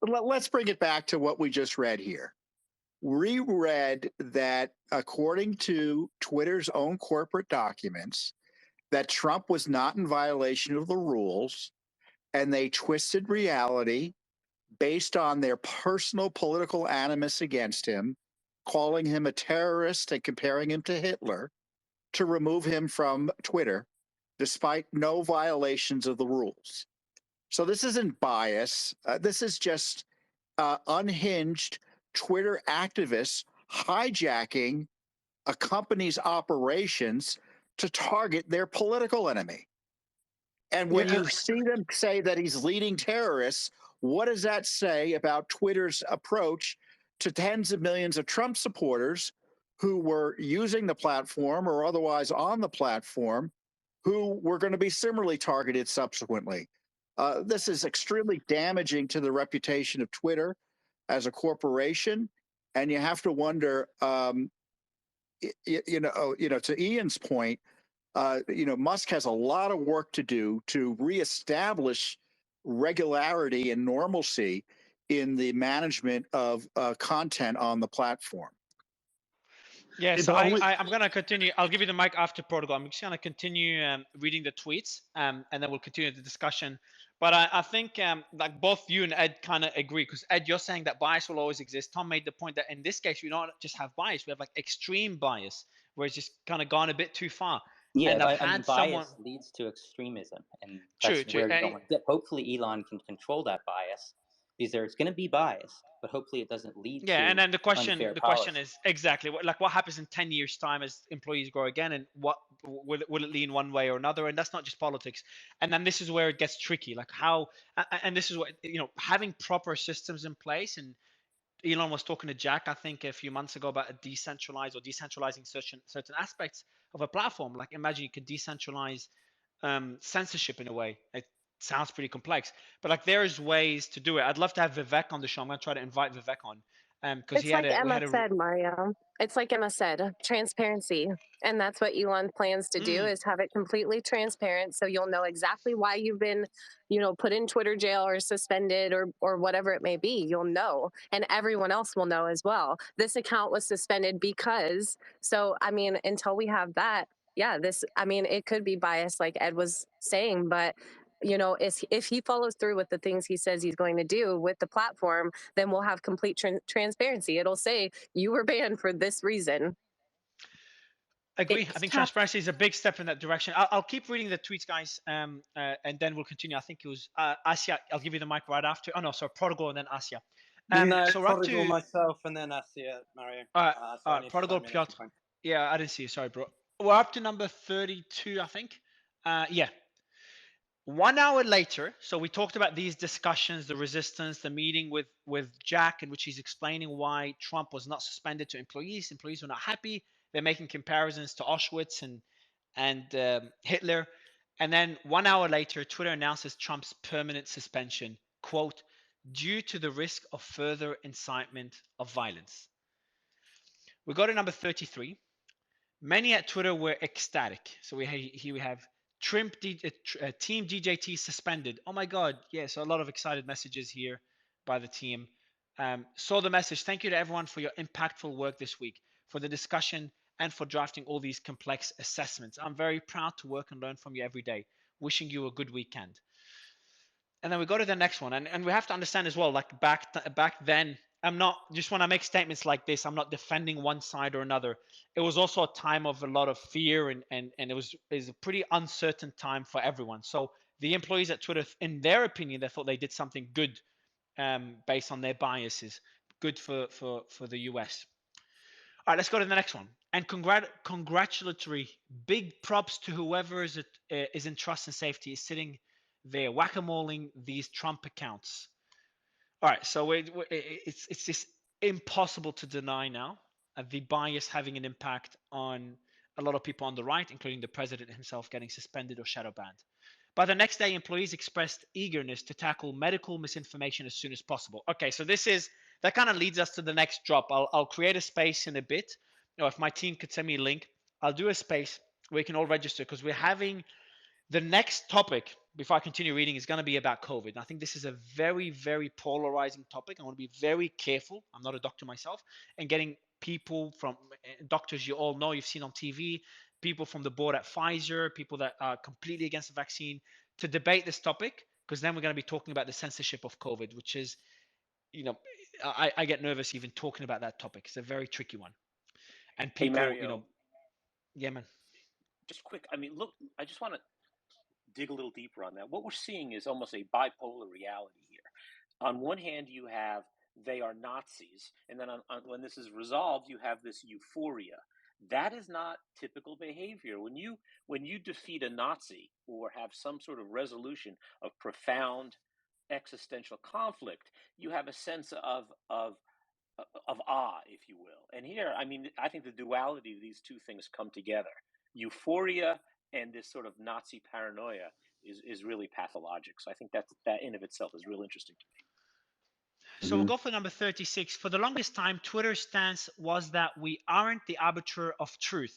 let's bring it back to what we just read here. We read that according to Twitter's own corporate documents, that Trump was not in violation of the rules, and they twisted reality based on their personal political animus against him, calling him a terrorist and comparing him to Hitler, to remove him from Twitter, despite no violations of the rules. So this isn't bias. This is just unhinged Twitter activists hijacking a company's operations to target their political enemy. And when Yeah, you see them say that he's leading terrorists, what does that say about Twitter's approach to tens of millions of Trump supporters who were using the platform or otherwise on the platform who were going to be similarly targeted subsequently? This is extremely damaging to the reputation of Twitter as a corporation. And you have to wonder, to Ian's point, Musk has a lot of work to do to reestablish regularity and normalcy in the management of content on the platform. yeah. So The only I'm gonna continue. I'll give you the mic after Protocol. I'm just gonna continue reading the tweets, and then we'll continue the discussion. But I think like both you and Ed kind of agree, because Ed, you're saying that bias will always exist. Tom made the point that in this case we don't just have bias, we have like extreme bias, where it's just kind of gone a bit too far. Yeah, And I've I mean, had someone bias leads to extremism, and true, that's true. where you don't want to get. Hopefully, Elon can control that bias because there's going to be bias, but hopefully, it doesn't lead Yeah, and to then unfair the question policy. is exactly what happens in 10 years time as employees grow again, and what will it lean one way or another? And that's not just politics. And then this is where it gets tricky, like how and this is what having proper systems in place. And Elon was talking to Jack, I think, a few months ago about a decentralizing certain aspects of a platform. Like imagine you could decentralize censorship in a way. It sounds pretty complex, but like there's ways to do it. I'd love to have Vivek on the show. I'm gonna try to invite Vivek on, because It's like Emma said, Mario. It's like Emma said, transparency. And that's what Elon plans to do, is have it completely transparent, so you'll know exactly why you've been, put in Twitter jail or suspended or whatever it may be. You'll know. And everyone else will know as well. This account was suspended because. So I mean, until we have that, yeah, it could be biased like Ed was saying, but if he follows through with the things he says he's going to do with the platform, then we'll have complete transparency. It'll say you were banned for this reason. agree. I It's think tough. transparency is a big step in that direction. I'll keep reading the tweets, guys, and then we'll continue. I think it was Asia. I'll give you the mic right after. Oh no, sorry, Prodigal and then Asia. No, So we're up Prodigal, to myself, and then Asia, Mario. So I need to Prodigal, chime in at Piotr. some point. Yeah, I didn't see you. Sorry, bro. We're up to number 32, I think. Yeah. 1 hour later, so we talked about these discussions, the resistance, the meeting with Jack, in which he's explaining why Trump was not suspended to employees. Employees were not happy. They're making comparisons to Auschwitz and Hitler. And then 1 hour later, Twitter announces Trump's permanent suspension, quote, due to the risk of further incitement of violence. We go to number 33. Many at Twitter were ecstatic. So here we have Team DJT suspended. Oh my God. Yeah, so a lot of excited messages here by the team. Saw the message. Thank you to everyone for your impactful work this week, for the discussion, and for drafting all these complex assessments. I'm very proud to work and learn from you every day. Wishing you a good weekend. And then we go to the next one, and we have to understand as well, like back then, I'm not just when I make statements like this, I'm not defending one side or another. It was also a time of a lot of fear, and it was a pretty uncertain time for everyone. So the employees at Twitter, in their opinion, they thought they did something good, based on their biases, good for the US. All right, let's go to the next one. And congratulatory big props to whoever is in trust and safety is sitting They're whack-a-moling these Trump accounts. All right, so it's just impossible to deny now the bias having an impact on a lot of people on the right, including the president himself getting suspended or shadow banned. By the next day, employees expressed eagerness to tackle medical misinformation as soon as possible. Okay, so that kind of leads us to the next drop. I'll create a space in a bit. If my team could send me a link, I'll do a space where you can all register, because we're having the next topic, before I continue reading, is going to be about COVID. And I think this is a very, very polarizing topic. I want to be very careful. I'm not a doctor myself, and getting people from doctors you all know, you've seen on TV, people from the board at Pfizer, people that are completely against the vaccine, to debate this topic, because then we're going to be talking about the censorship of COVID, which is, I get nervous even talking about that topic. It's a very tricky one. And Hey, people, Mario, yeah, man. just quick. I mean, look, I just want to dig a little deeper on that. What we're seeing is almost a bipolar reality here. On one hand, you have they are Nazis, and then when this is resolved, you have this euphoria. That is not typical behavior. When you defeat a Nazi or have some sort of resolution of profound existential conflict, you have a sense of awe, if you will. And here, I mean, I think the duality of these two things come together. Euphoria and this sort of Nazi paranoia is really pathologic. So I think that in of itself is real interesting to me. So we'll go for number 36. For the longest time, Twitter's stance was that we aren't the arbiter of truth,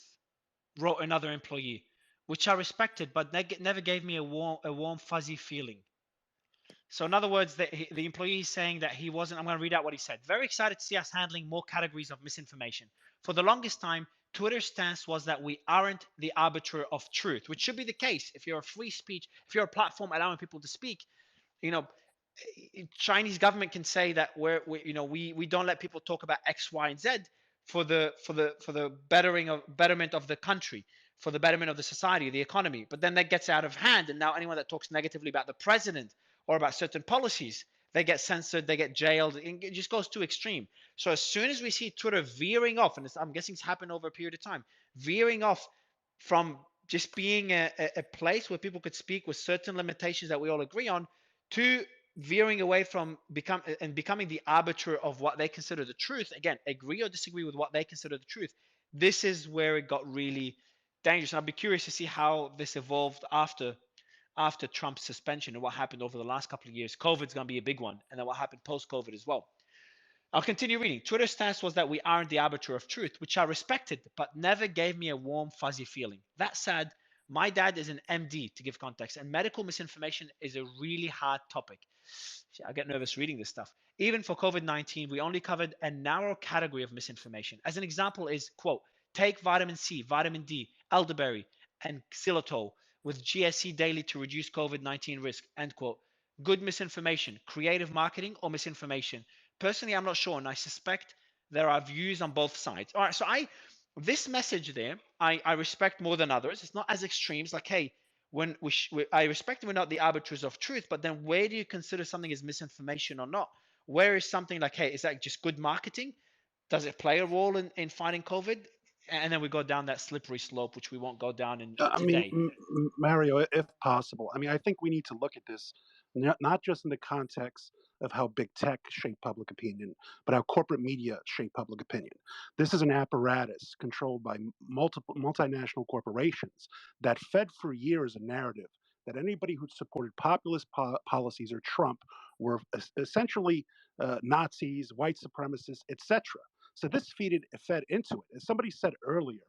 wrote another employee, which I respected, but never gave me a warm, fuzzy feeling. So in other words, the employee is saying that he wasn't. I'm going to read out what he said. Very excited to see us handling more categories of misinformation. For the longest time, Twitter's stance was that we aren't the arbiter of truth, which should be the case. If you're a free speech, if you're a platform allowing people to speak, Chinese government can say that we don't let people talk about X, Y, and Z for the betterment of the country, for the betterment of the society, the economy. But then that gets out of hand, and now anyone that talks negatively about the president or about certain policies, they get censored, they get jailed. It just goes too extreme. So as soon as we see Twitter veering off, and I'm guessing it's happened over a period of time, veering off from just being a place where people could speak with certain limitations that we all agree on, to veering away from becoming the arbiter of what they consider the truth. Again, agree or disagree with what they consider the truth. This is where it got really dangerous. And I'd be curious to see how this evolved after Trump's suspension and what happened over the last couple of years. COVID's going to be a big one, and then what happened post-COVID as well. I'll continue reading. Twitter's stance was that we aren't the arbiter of truth, which I respected, but never gave me a warm, fuzzy feeling. That said, my dad is an MD, to give context, and medical misinformation is a really hard topic. I get nervous reading this stuff. Even for COVID-19, we only covered a narrow category of misinformation. As an example is, quote, take vitamin C, vitamin D, elderberry, and xylitol with GSC daily to reduce COVID-19 risk, end quote. Good misinformation, creative marketing, or misinformation? Personally, I'm not sure, and I suspect there are views on both sides. All right, so this message there, I respect more than others. It's not as extreme. It's like, hey, I respect we're not the arbiters of truth, but then where do you consider something as misinformation or not? Where is something like, hey, is that just good marketing? Does it play a role in fighting COVID? And then we go down that slippery slope, which we won't go down in I mean, today. Mario, if possible, I mean, I think we need to look at this not just in the context of how big tech shape public opinion, but how corporate media shape public opinion. This is an apparatus controlled by multiple multinational corporations that fed for years a narrative that anybody who supported populist policies or Trump were essentially Nazis, white supremacists, etc. So this fed into it. As somebody said earlier,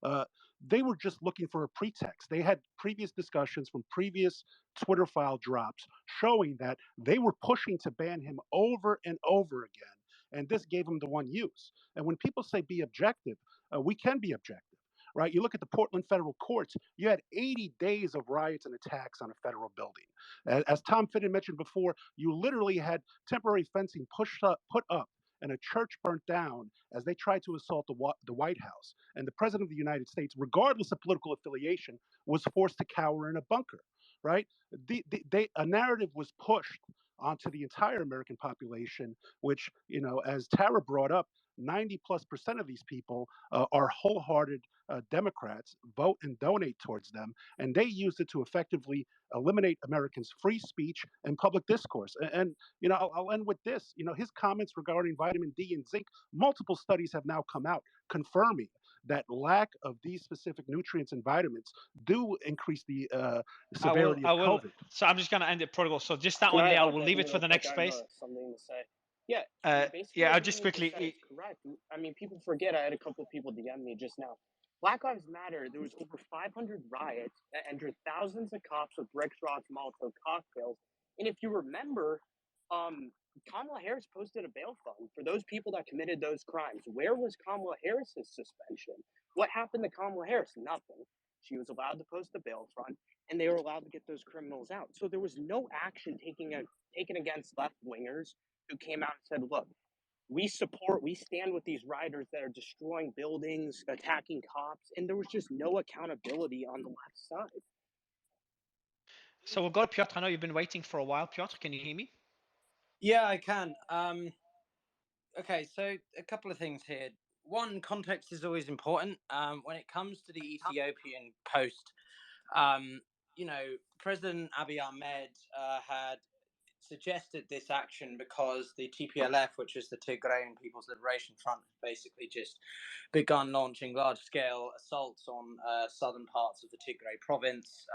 uh, they were just looking for a pretext. They had previous discussions from previous Twitter file drops showing that they were pushing to ban him over and over again. And this gave them the one use. And when people say be objective, we can be objective, right? You look at the Portland federal courts, you had 80 days of riots and attacks on a federal building. As Tom Fitton mentioned before, you literally had temporary fencing put up and a church burnt down as they tried to assault the White House. And the president of the United States, regardless of political affiliation, was forced to cower in a bunker, right? A narrative was pushed onto the entire American population, which, as Tara brought up, 90+% of these people are wholehearted Democrats, vote and donate towards them, and they use it to effectively eliminate Americans' free speech and public discourse. And I'll end with this. His comments regarding vitamin D and zinc, multiple studies have now come out confirming that lack of these specific nutrients and vitamins do increase the severity I of will. COVID. So I'm just gonna end it protocol. So just that Can one I there, hop we'll in leave it for real the quick? next I have space. something to say. Yeah, basically Yeah, I'll just everything you just said quickly. is correct. I mean, people forget. I had a couple of people DM me just now. Black Lives Matter. There was over 500 riots that entered thousands of cops with bricks, rocks, Molotov cocktails. And if you remember, Kamala Harris posted a bail fund for those people that committed those crimes. Where was Kamala Harris's suspension? What happened to Kamala Harris? Nothing. She was allowed to post the bail fund, and they were allowed to get those criminals out. So there was no action taken against left wingers who came out and said, "Look, we stand with these rioters that are destroying buildings, attacking cops," and there was just no accountability on the left side. So we'll go to Piotr. I know you've been waiting for a while. Piotr, can you hear me? Yeah, I can. Okay, so a couple of things here. One, context is always important. When it comes to the Ethiopian post, President Abiy Ahmed had suggested this action because the TPLF, which is the Tigrayan People's Liberation Front, basically just begun launching large-scale assaults on southern parts of the Tigray province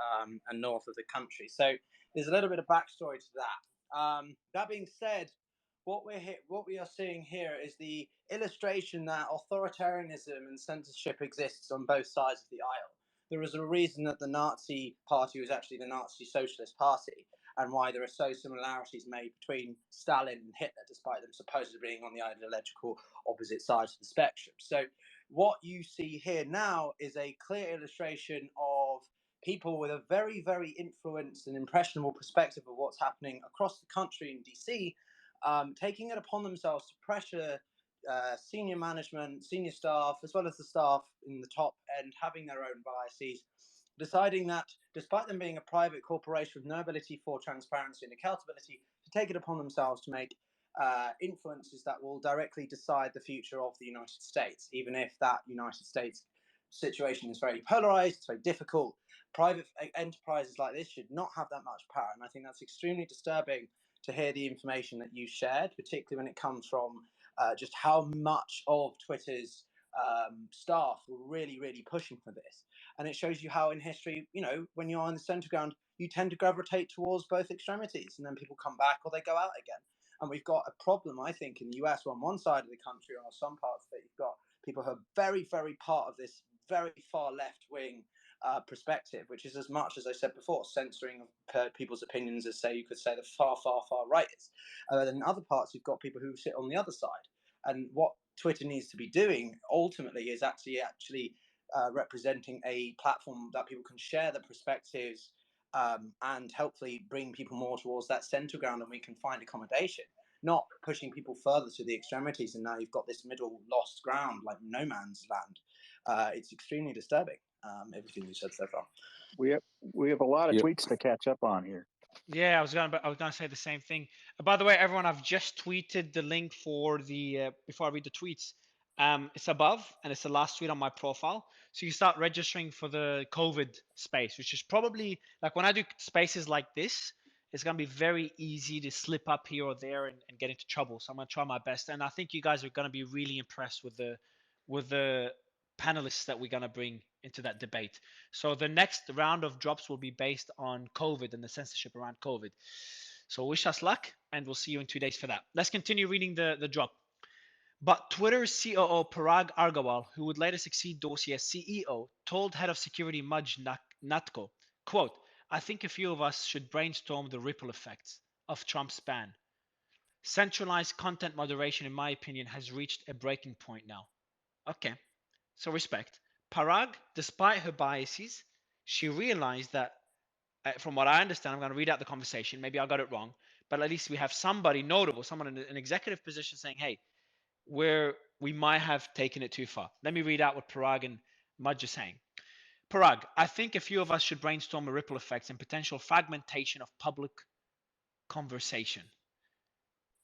and north of the country. So there's a little bit of backstory to that. That being said, what we are seeing here is the illustration that authoritarianism and censorship exists on both sides of the aisle. There is a reason that the Nazi Party was actually the Nazi Socialist Party, and why there are so similarities made between Stalin and Hitler, despite them supposedly being on the ideological opposite sides of the spectrum. So what you see here now is a clear illustration of people with a very, very influenced and impressionable perspective of what's happening across the country in DC, taking it upon themselves to pressure senior management, senior staff, as well as the staff in the top end, having their own biases, deciding that despite them being a private corporation with no ability for transparency and accountability, to take it upon themselves to make influences that will directly decide the future of the United States, even if that United States situation is very polarized, it's very difficult. Private enterprises like this should not have that much power, and I think that's extremely disturbing to hear the information that you shared, particularly when it comes from just how much of Twitter's staff were really, really pushing for this. And it shows you how in history, when you're on the center ground, you tend to gravitate towards both extremities, and then people come back or they go out again. And we've got a problem, I think, in the US on one side of the country, or some parts that you've got people who are very, very part of this very far left wing perspective, which is, as much as I said before, censoring of people's opinions as, say, you could say the far, far, far right is. Then in other parts, you've got people who sit on the other side. And what Twitter needs to be doing ultimately is actually representing a platform that people can share their perspectives and hopefully bring people more towards that center ground, and we can find accommodation, not pushing people further to the extremities. And now you've got this middle lost ground, like no man's land. It's extremely disturbing, everything you said so far. We have a lot of tweets to catch up on here. Yeah, I was gonna say the same thing. By the way, everyone, I've just tweeted the link for the before I read the tweets. It's above, and it's the last tweet on my profile. So you start registering for the COVID space, which is probably like when I do spaces like this, it's gonna be very easy to slip up here or there and get into trouble. So I'm gonna try my best, and I think you guys are gonna be really impressed with the panelists that we're gonna bring into that debate. So the next round of drops will be based on COVID and the censorship around COVID. So wish us luck, and we'll see you in 2 days for that. Let's continue reading the drop. But Twitter's COO Parag Agrawal, who would later succeed Dorsey as CEO, told head of security Mudge Natko, quote, "I think a few of us should brainstorm the ripple effects of Trump's ban. Centralized content moderation, in my opinion, has reached a breaking point now." Okay, so respect. Parag, despite her biases, she realized that, from what I understand, I'm going to read out the conversation. Maybe I got it wrong, but at least we have somebody notable, someone in an executive position saying, hey, we might have taken it too far. Let me read out what Parag and Mudge are saying. Parag, I think a few of us should brainstorm the ripple effects and potential fragmentation of public conversation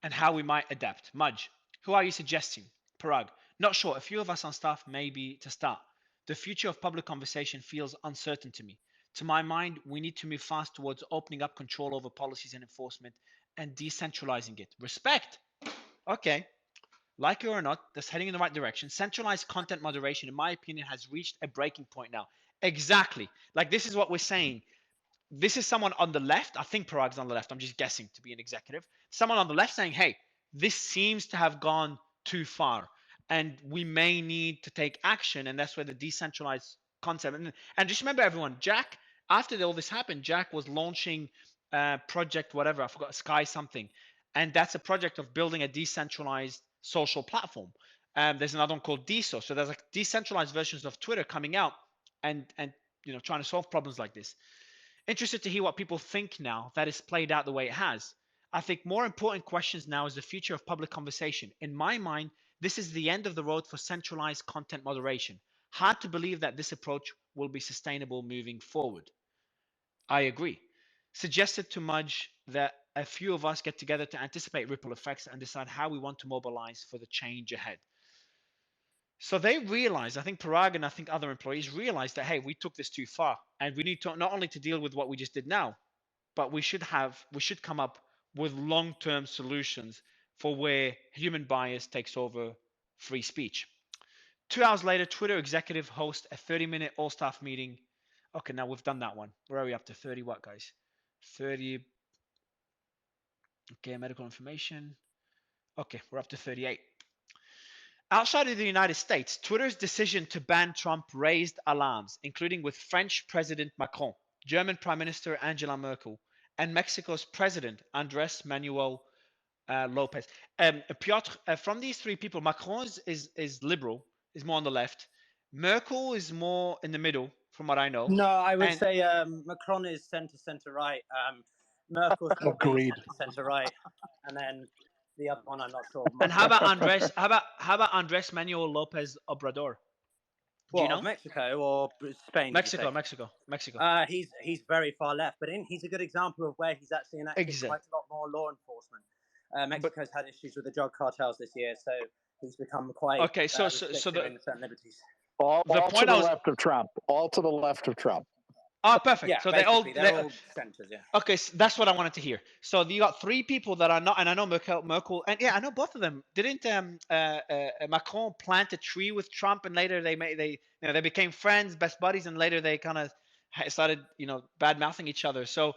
and how we might adapt. Mudge, who are you suggesting? Parag, not sure. A few of us on staff maybe to start. The future of public conversation feels uncertain to me. To my mind, we need to move fast towards opening up control over policies and enforcement and decentralizing it. Respect. Okay. Like it or not, that's heading in the right direction. Centralized content moderation, in my opinion, has reached a breaking point now. Exactly. Like this is what we're saying. This is someone on the left. I think Parag's on the left. I'm just guessing to be an executive. Someone on the left saying, hey, this seems to have gone too far and we may need to take action. And that's where the decentralized concept. And just remember, everyone, Jack, after all this happened, Jack was launching project whatever. I forgot, Sky something. And that's a project of building a decentralized social platform. There's another one called DSO. So there's like decentralized versions of Twitter coming out and trying to solve problems like this. Interested to hear what people think now that it's played out the way it has. I think more important questions now is the future of public conversation. In my mind, this is the end of the road for centralized content moderation. Hard to believe that this approach will be sustainable moving forward. I agree. Suggested to Mudge that a few of us get together to anticipate ripple effects and decide how we want to mobilize for the change ahead. So they realized, I think Parag and I think other employees realized that, hey, we took this too far and we need to not only to deal with what we just did now, but we should come up with long-term solutions for where human bias takes over free speech. 2 hours later, Twitter executive hosts a 30-minute all-staff meeting. Okay, now we've done that one. Where are we up to? 30 what, guys? 30. Okay, medical information. Okay, we're up to 38. Outside of the United States, Twitter's decision to ban Trump raised alarms, including with French President Macron, German Prime Minister Angela Merkel, and Mexico's President Andres Manuel Lopez. Piotr, from these three people, Macron is liberal, is more on the left. Merkel is more in the middle, from what I know. No, I would say Macron is centre right. Merkel's probably centre right, and then the other one I'm not sure. And how about Andres? How about Andres Manuel Lopez Obrador? Do you know? Mexico or Spain? Mexico. He's very far left, but he's a good example of where he's actually enacted quite a lot more law enforcement. Mexico's had issues with the drug cartels this year, so he's become quite okay. So in certain liberties. All to the left of Trump. All to the left of Trump. Oh, perfect. Yeah, so they're all centers, yeah. Okay, so that's what I wanted to hear. So you got three people that are not, and I know Merkel, and yeah, I know both of them. Didn't Macron plant a tree with Trump, and later they became friends, best buddies, and later they kind of started bad mouthing each other. So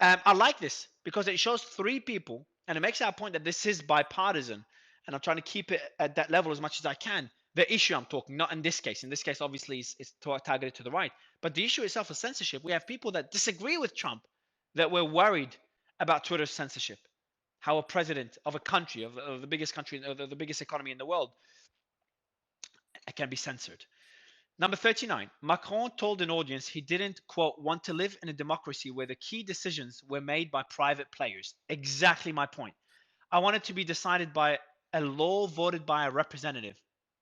I like this because it shows three people, and it makes our point that this is bipartisan, and I'm trying to keep it at that level as much as I can. The issue I'm talking, not in this case. In this case, obviously, is targeted to the right. But the issue itself is censorship. We have people that disagree with Trump that we're worried about Twitter's censorship. How a president of a country, of the biggest country, of the biggest economy in the world, can be censored. Number 39, Macron told an audience he didn't, quote, want to live in a democracy where the key decisions were made by private players. Exactly my point. I want it to be decided by a law voted by a representative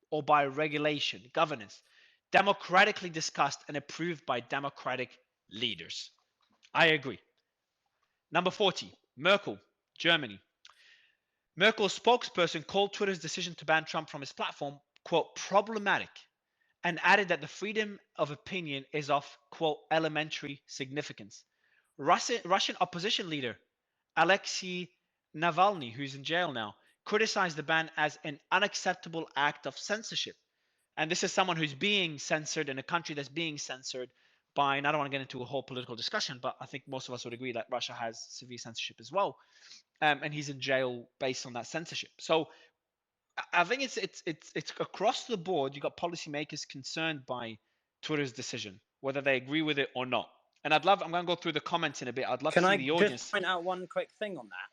or by regulation, governance, democratically discussed and approved by democratic leaders. I agree. Number 40, Merkel, Germany. Merkel's spokesperson called Twitter's decision to ban Trump from his platform, quote, problematic, and added that the freedom of opinion is of, quote, elementary significance. Russian opposition leader Alexei Navalny, who's in jail now, criticized the ban as an unacceptable act of censorship. And this is someone who's being censored in a country that's being censored by, and I don't want to get into a whole political discussion, but I think most of us would agree that Russia has severe censorship as well. And he's in jail based on that censorship. So I think it's across the board. You got policymakers concerned by Twitter's decision, whether they agree with it or not. And I'm going to go through the comments in a bit. I'd love to see the audience. Can I just point out one quick thing on that?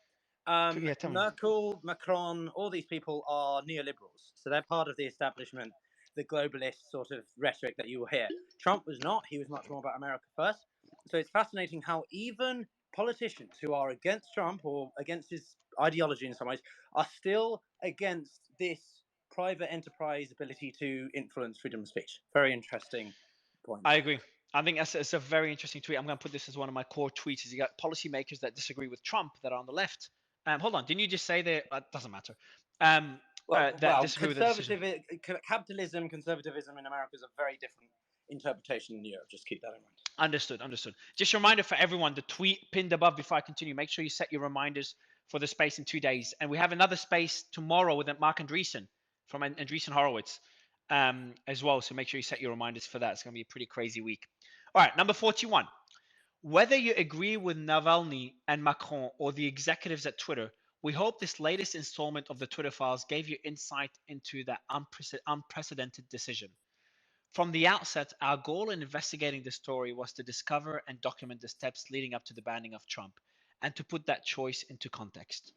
Merkel, Macron, all these people are neoliberals. So they're part of the establishment, the globalist sort of rhetoric that you will hear. Trump was not. He was much more about America first. So it's fascinating how even politicians who are against Trump or against his ideology in some ways are still against this private enterprise ability to influence freedom of speech. Very interesting point. I agree. I think that's a very interesting tweet. I'm going to put this as one of my core tweets. Is you got policymakers that disagree with Trump that are on the left. Hold on, didn't you just say that? Doesn't matter. That disagree with the decision. Capitalism, conservatism in America is a very different interpretation in Europe. Just keep that in mind. Understood. Just a reminder for everyone, the tweet pinned above before I continue, make sure you set your reminders for the space in 2 days. And we have another space tomorrow with Mark Andreessen from Andreessen Horowitz as well. So make sure you set your reminders for that. It's going to be a pretty crazy week. All right, number 41. Whether you agree with Navalny and Macron or the executives at Twitter, we hope this latest installment of the Twitter Files gave you insight into that unprecedented decision. From the outset, our goal in investigating the story was to discover and document the steps leading up to the banning of Trump and to put that choice into context.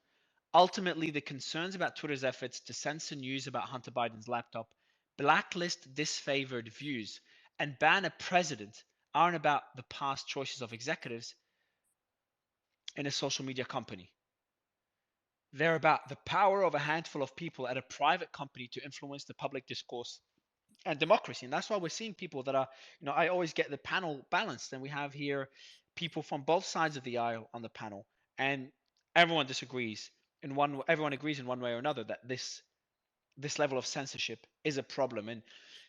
Ultimately, the concerns about Twitter's efforts to censor news about Hunter Biden's laptop, blacklist disfavored views, and ban a president aren't about the past choices of executives in a social media company. They're about the power of a handful of people at a private company to influence the public discourse and democracy. And that's why we're seeing people that are, I always get the panel balanced, and we have here people from both sides of the aisle on the panel, and everyone disagrees everyone agrees in one way or another that this level of censorship is a problem. And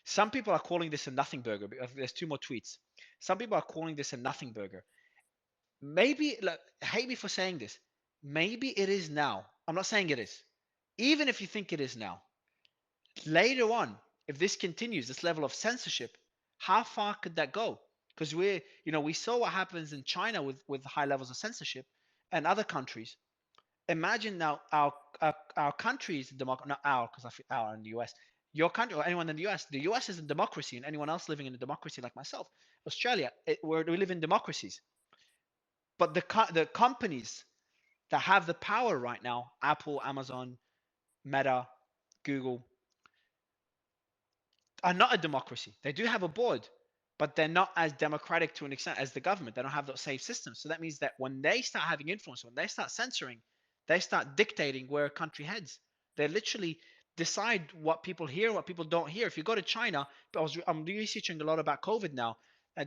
some people are calling this a nothing burger. There's 2 more tweets. Some people are calling this a nothing burger. Maybe, hate me for saying this, maybe it is now. I'm not saying it is. Even if you think it is now, later on, if this continues, this level of censorship, how far could that go? Because we saw what happens in China with high levels of censorship and other countries. Imagine now our country's democracy, not our, because I feel our in the US, your country or anyone in the US. The US is a democracy, and anyone else living in a democracy like myself, Australia, we live in democracies. But the companies that have the power right now, Apple, Amazon, Meta, Google, are not a democracy. They do have a board, but they're not as democratic to an extent as the government. They don't have those safe systems. So that means that when they start having influence, when they start censoring, they start dictating where a country heads. They literally decide what people hear, what people don't hear. If you go to China, I'm researching a lot about COVID now,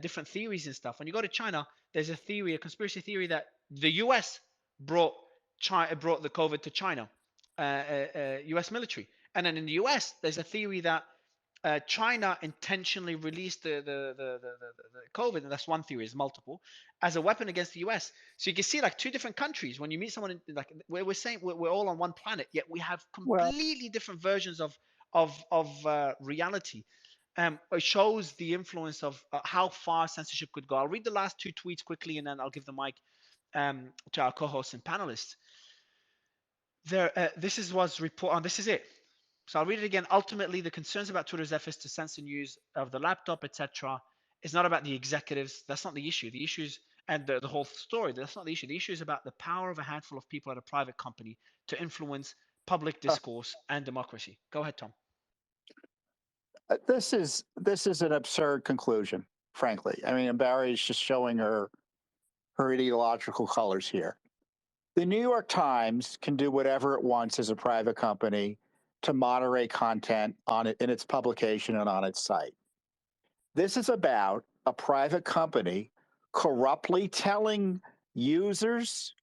different theories and stuff. When you go to China, there's a conspiracy theory that the U.S. brought the COVID to China, U.S. military. And then in the U.S., there's a theory that China intentionally released the COVID, and that's one theory, is multiple, as a weapon against the US. So you can see like 2 different countries. When you meet someone like we're saying we're all on one planet, yet we have completely different versions of reality. It shows the influence of how far censorship could go. I'll read the last 2 tweets quickly, and then I'll give the mic to our co-hosts and panelists. This is it. So I'll read it again. Ultimately, the concerns about Twitter's efforts to censor news of the laptop, etc., is not about the executives. That's not the issue. The issues and the whole story, that's not the issue. The issue is about the power of a handful of people at a private company to influence public discourse and democracy. Go ahead, Tom. This is an absurd conclusion, frankly. I mean, Barry is just showing her ideological colors here. The New York Times can do whatever it wants as a private company to moderate content on it in its publication and on its site. This is about a private company corruptly telling users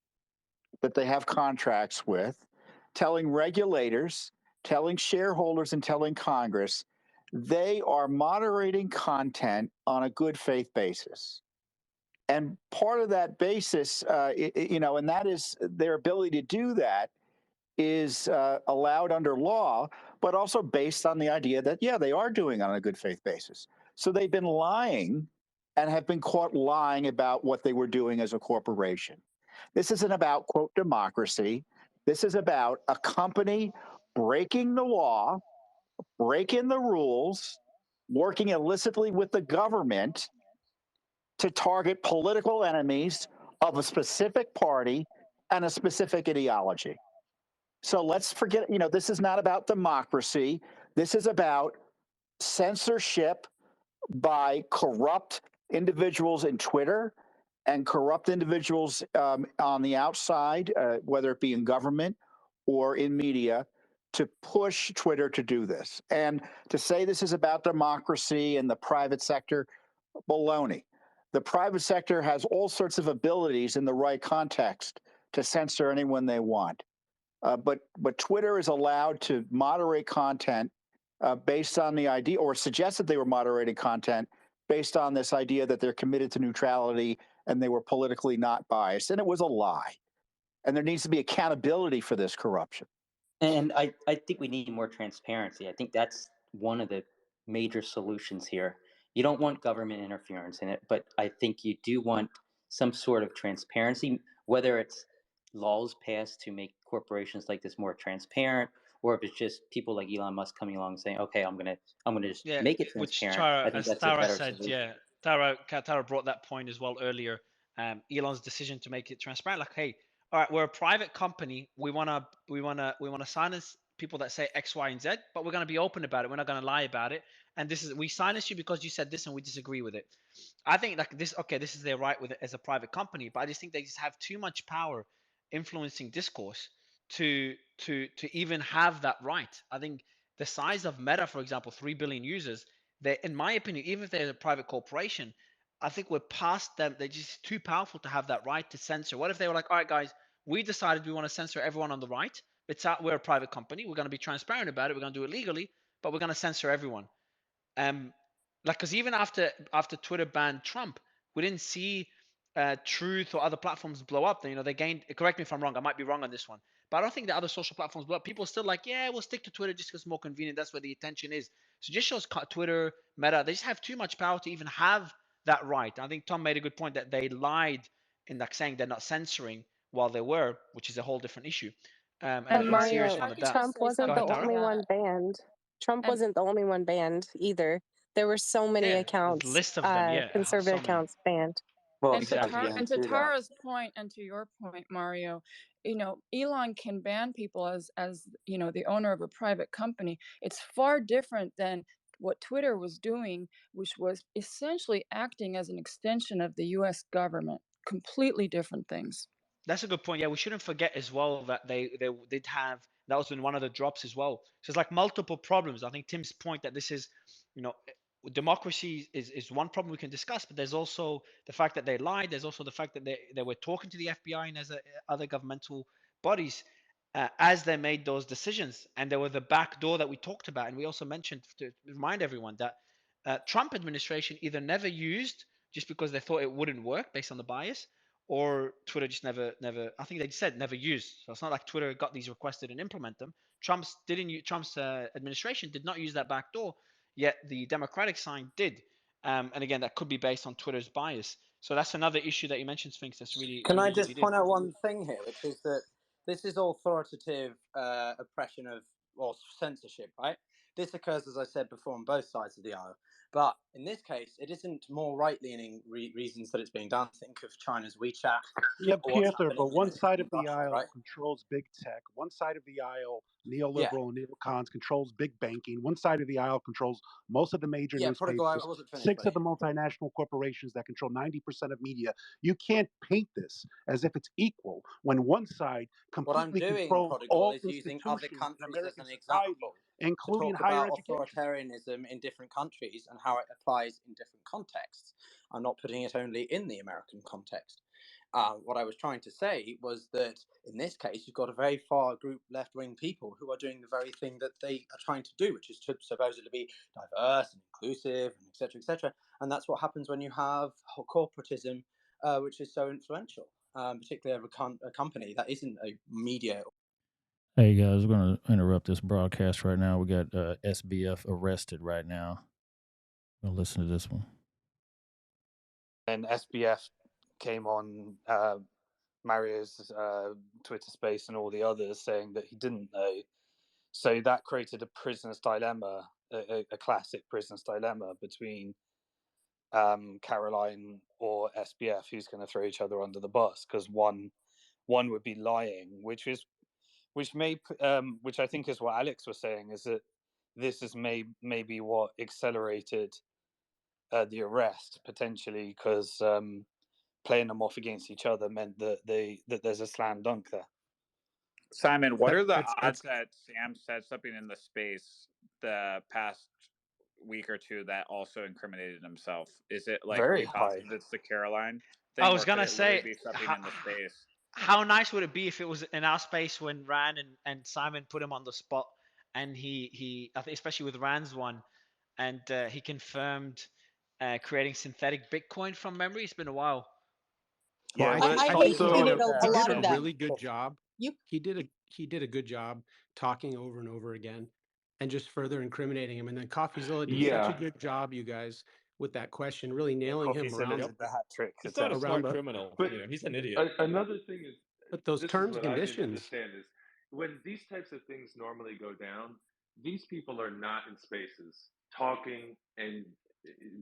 that they have contracts with, telling regulators, telling shareholders, and telling Congress they are moderating content on a good faith basis. And part of that basis, and that is their ability to do that is allowed under law, but also based on the idea that, yeah, they are doing it on a good faith basis. So they've been lying and have been caught lying about what they were doing as a corporation. This isn't about, quote, democracy. This is about a company breaking the law, breaking the rules, working illicitly with the government to target political enemies of a specific party and a specific ideology. So let's forget, this is not about democracy. This is about censorship by corrupt individuals in Twitter and corrupt individuals on the outside, whether it be in government or in media, to push Twitter to do this. And to say this is about democracy and the private sector, baloney. the private sector has all sorts of abilities in the right context to censor anyone they want. But Twitter is allowed to moderate content based on the idea, or suggest that they were moderating content based on this idea that they're committed to neutrality and they were politically not biased. And it was a lie. And there needs to be accountability for this corruption. And I think we need more transparency. I think that's one of the major solutions here. You don't want government interference in it, but I think you do want some sort of transparency, whether it's laws passed to make corporations like this more transparent, or if it's just people like Elon Musk coming along and saying, "Okay, I'm gonna just Yeah, make it which transparent." Tara, I think as that's a Tara better said, solution. yeah, Tara brought that point as well earlier. Elon's decision to make it transparent, like, hey, all right, we're a private company. We wanna silence people that say X, Y, and Z, but we're gonna be open about it. We're not gonna lie about it. And we silence you because you said this, and we disagree with it. I think like this. Okay, this is their right with it as a private company, but I just think they just have too much power influencing discourse to even have that right. I think the size of Meta, for example, 3 billion users, they, in my opinion, even if they're a private corporation, I think we're past them. They're just too powerful to have that right to censor. What if they were like, all right, guys, we decided we want to censor everyone on the right. We're a private company. We're going to be transparent about it. We're going to do it legally, but we're going to censor everyone. Like, because even after Twitter banned Trump, we didn't see Truth or other platforms blow up. You know, they gained. Correct me if I'm wrong. I might be wrong on this one, but I don't think the other social platforms blow up. People are still like, yeah, we'll stick to Twitter just because it's more convenient. That's where the attention is. So it just shows Twitter, Meta, they just have too much power to even have that right. I think Tom made a good point that they lied in like saying they're not censoring while they were, which is a whole different issue. And I And think it's serious Mario, one of that. Trump wasn't Go the ahead, Tara. only one banned. Trump And wasn't the only one banned either. There were so many Yeah, accounts, list of them. Yeah, so conservative many. accounts banned. Well, and to exactly. and to Tara's point and to your point, Mario, Elon can ban people as the owner of a private company. It's far different than what Twitter was doing, which was essentially acting as an extension of the U.S. government. Completely different things. That's a good point. Yeah, we shouldn't forget as well that they did have, that was in one of the drops as well. So it's like multiple problems. I think Tim's point that this is, you know, democracy is one problem we can discuss, but there's also the fact that they lied. There's also the fact that they were talking to the FBI and as other governmental bodies as they made those decisions. And there was the back door that we talked about, and we also mentioned to remind everyone that Trump administration either never used just because they thought it wouldn't work based on the bias, or Twitter just never. I think they said never used. So it's not like Twitter got these requested and implement them. Trump's administration did not use that back door, yet the Democratic side did. And again, that could be based on Twitter's bias. So that's another issue that you mentioned, Sphinx. That's really, Can I really, really just deep. point out one thing here, which is that this is authoritative oppression or censorship, right? This occurs, as I said before, on both sides of the aisle. But in this case, it isn't more right-leaning reasons that it's being done. Think of China's WeChat. Yeah, Or what's Panther, but happening one side of in the Russia, aisle right? controls big tech. One side of the aisle, Yeah, neoliberal and neocons, controls big banking. One side of the aisle controls most of the major yeah, prodigal. I newspapers, wasn't finished, 6 buddy. of the multinational corporations that control 90% of media. You can't paint this as if it's equal when one side What I'm completely doing, controls prodigal, all is using institutions other in countries as American an society, example to including talk higher about education. authoritarianism in different countries and how it applies in different contexts. I'm not putting it only in the American context. What I was trying to say was that in this case, you've got a very far group left-wing people who are doing the very thing that they are trying to do, which is to supposedly be diverse and inclusive, and etc., etc. And that's what happens when you have corporatism, which is so influential, particularly a company that isn't a media. Hey guys, we're going to interrupt this broadcast right now. We got SBF arrested right now. We'll listen to this one. And SBF came on Mario's Twitter space and all the others saying that he didn't know. So that created a prisoner's dilemma, a classic prisoner's dilemma between Caroline or SBF, who's going to throw each other under the bus, because one would be lying, which I think is what Alex was saying, is that this is maybe what accelerated the arrest potentially, because playing them off against each other meant that there's a slam dunk there. Simon, what are the odds that Sam said something in the space the past week or two that also incriminated himself? Is it likely Very high. possible it's the Caroline I thing, was or could gonna it literally say, be something how, in the space? how nice would it be if it was in our space when Ran and Simon put him on the spot, and I think especially with Ran's one, and he confirmed creating synthetic Bitcoin from memory. It's been a while. Well, Yeah, I well, think he did also, a lot yeah, of that. Really good job. You He did a good job talking over and over again, and just further incriminating him. And then CoffeeZilla did such a good job, you guys, with that question, really nailing him CoffeeZilla around did the hat trick. He's not a smart the criminal. But He's an idiot. another thing is, but those this is terms and what I didn't conditions. understand is when these types of things normally go down, these people are not in spaces talking and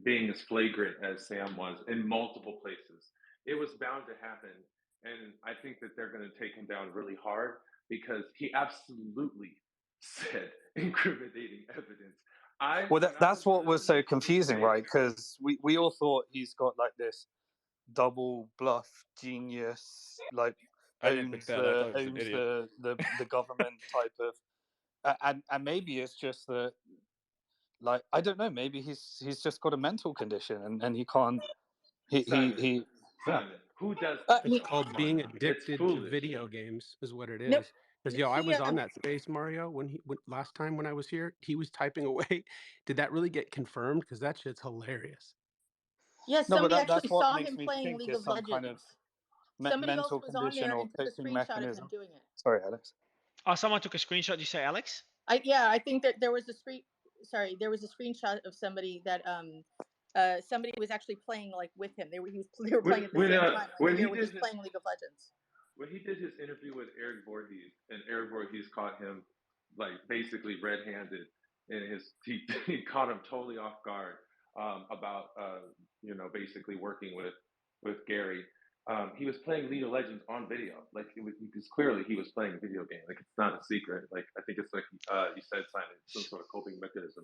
being as flagrant as Sam was in multiple places. It was bound to happen, and I think that they're going to take him down really hard because he absolutely said incriminating evidence. Well, When I that's was what was so listening to this confusing, tape, right? Because we all thought he's got like this double bluff genius, like I didn't think that. I thought he was an owns idiot. the government type of, and maybe it's just that, like, I don't know, maybe he's just got a mental condition and he can't Simon, he yeah. Simon, who does It's that? called Come on being now. It's addicted to foolish. video games, is what it No, is. Because I was on that space, Mario, when last time when I was here, he was typing away. Did that really get confirmed? Because that shit's hilarious. Yeah, No, but somebody actually that's what saw makes him me playing think League is of some kind of Legends. Somebody else mental was on condition there or and took a coping screenshot of him mechanism. doing it. Sorry, Alex. Oh, someone took a screenshot. Did you say, Alex? I think that there was a there was a screenshot of somebody that somebody was actually playing like with him. They were playing at the same time. Like When they he were did just his playing League of Legends. when he did his interview with Eric Voorhees, and Eric Voorhees caught him like basically red-handed, and he caught him totally off guard about basically working with Gary. He was playing League of Legends on video, like because clearly he was playing a video game. Like it's not a secret. Like I think it's like you said, Simon, some sort of coping mechanism.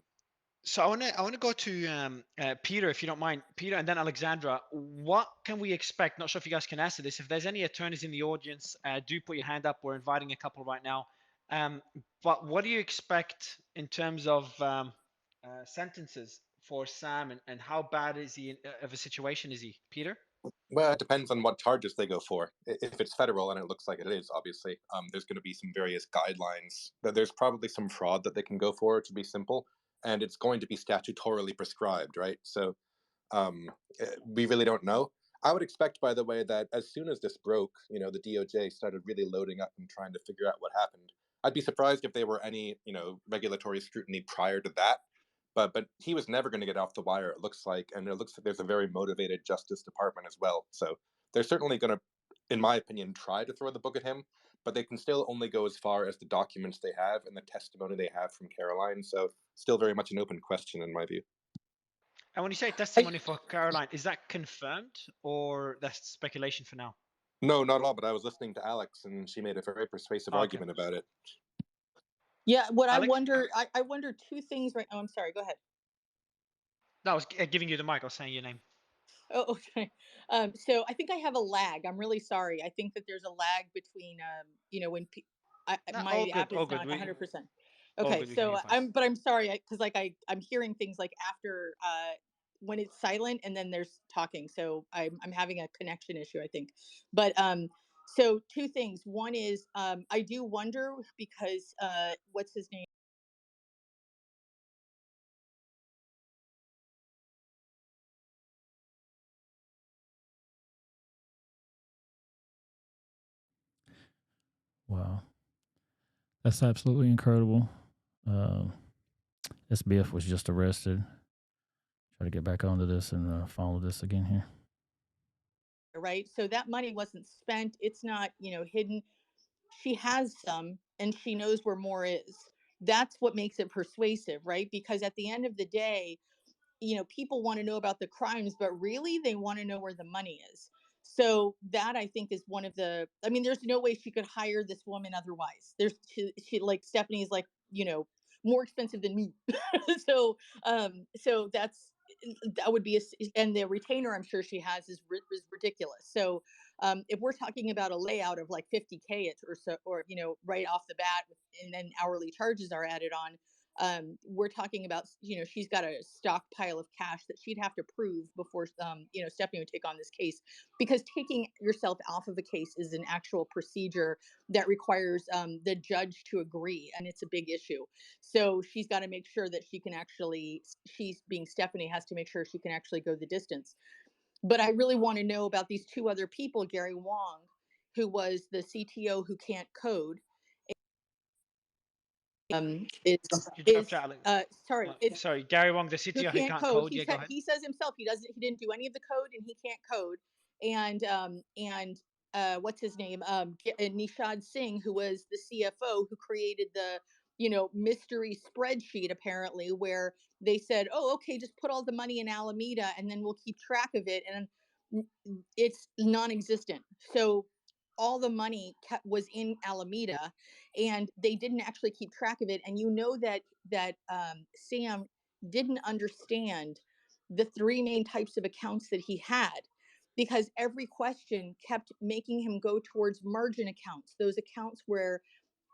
So I want to go to Peter, if you don't mind, Peter, and then Alexandra. What can we expect? Not sure if you guys can answer this. If there's any attorneys in the audience, do put your hand up. We're inviting a couple right now. But what do you expect in terms of sentences for Sam, and how bad is he of a situation is he, Peter? Well, it depends on what charges they go for. If it's federal, and it looks like it is, obviously, there's going to be some various guidelines. There's probably some fraud that they can go for, to be simple, and it's going to be statutorily prescribed, right? So we really don't know. I would expect, by the way, that as soon as this broke, the DOJ started really loading up and trying to figure out what happened. I'd be surprised if there were any, regulatory scrutiny prior to that. But he was never going to get off the wire, it looks like, and it looks like there's a very motivated Justice Department as well. So they're certainly going to, in my opinion, try to throw the book at him, but they can still only go as far as the documents they have and the testimony they have from Caroline. So still very much an open question in my view. And when you say testimony for Caroline, is that confirmed or that's speculation for now? No, not at all. But I was listening to Alex, and she made a very persuasive argument about it. Yeah, what Alex? I wonder two things right now. I'm sorry, go ahead. No, I was giving you the mic. I was saying your name. Oh, okay. So I think I have a lag. I'm really sorry. I think that there's a lag between, when my app is not 100%. Okay, so I'm sorry because I'm hearing things like after when it's silent and then there's talking. So I'm having a connection issue, I think. But so two things. One is I do wonder because what's his name? Wow, that's absolutely incredible. SBF was just arrested. Try to get back onto this and follow this again here. Right. So that money wasn't spent. It's not, hidden. She has some and she knows where more is. That's what makes it persuasive, right? Because at the end of the day, people want to know about the crimes, but really they want to know where the money is. So that I think is one of there's no way she could hire this woman otherwise. She like Stephanie's like, more expensive than me. so that would be and the retainer I'm sure she has is ridiculous. So if we're talking about a layout of like 50K or so, or right off the bat, and then hourly charges are added on, we're talking about, she's got a stockpile of cash that she'd have to prove before, Stephanie would take on this case, because taking yourself off of a case is an actual procedure that requires the judge to agree, and it's a big issue. So she's got to make sure that she's being Stephanie, has to make sure she can actually go the distance. But I really want to know about these two other people, Gary Wong, who was the CTO who can't code, You dropped out, Alex. Sorry, Gary Wong, the who CTO who can't can't code. code. Yeah, go ahead. He says himself he didn't do any of the code, and he can't code. And what's his name? Nishad Singh, who was the CFO who created the mystery spreadsheet, apparently, where they said, oh, okay, just put all the money in Alameda and then we'll keep track of it, and it's non-existent. So all the money was in Alameda, and they didn't actually keep track of it. And that Sam didn't understand the three main types of accounts that he had, because every question kept making him go towards margin accounts, those accounts where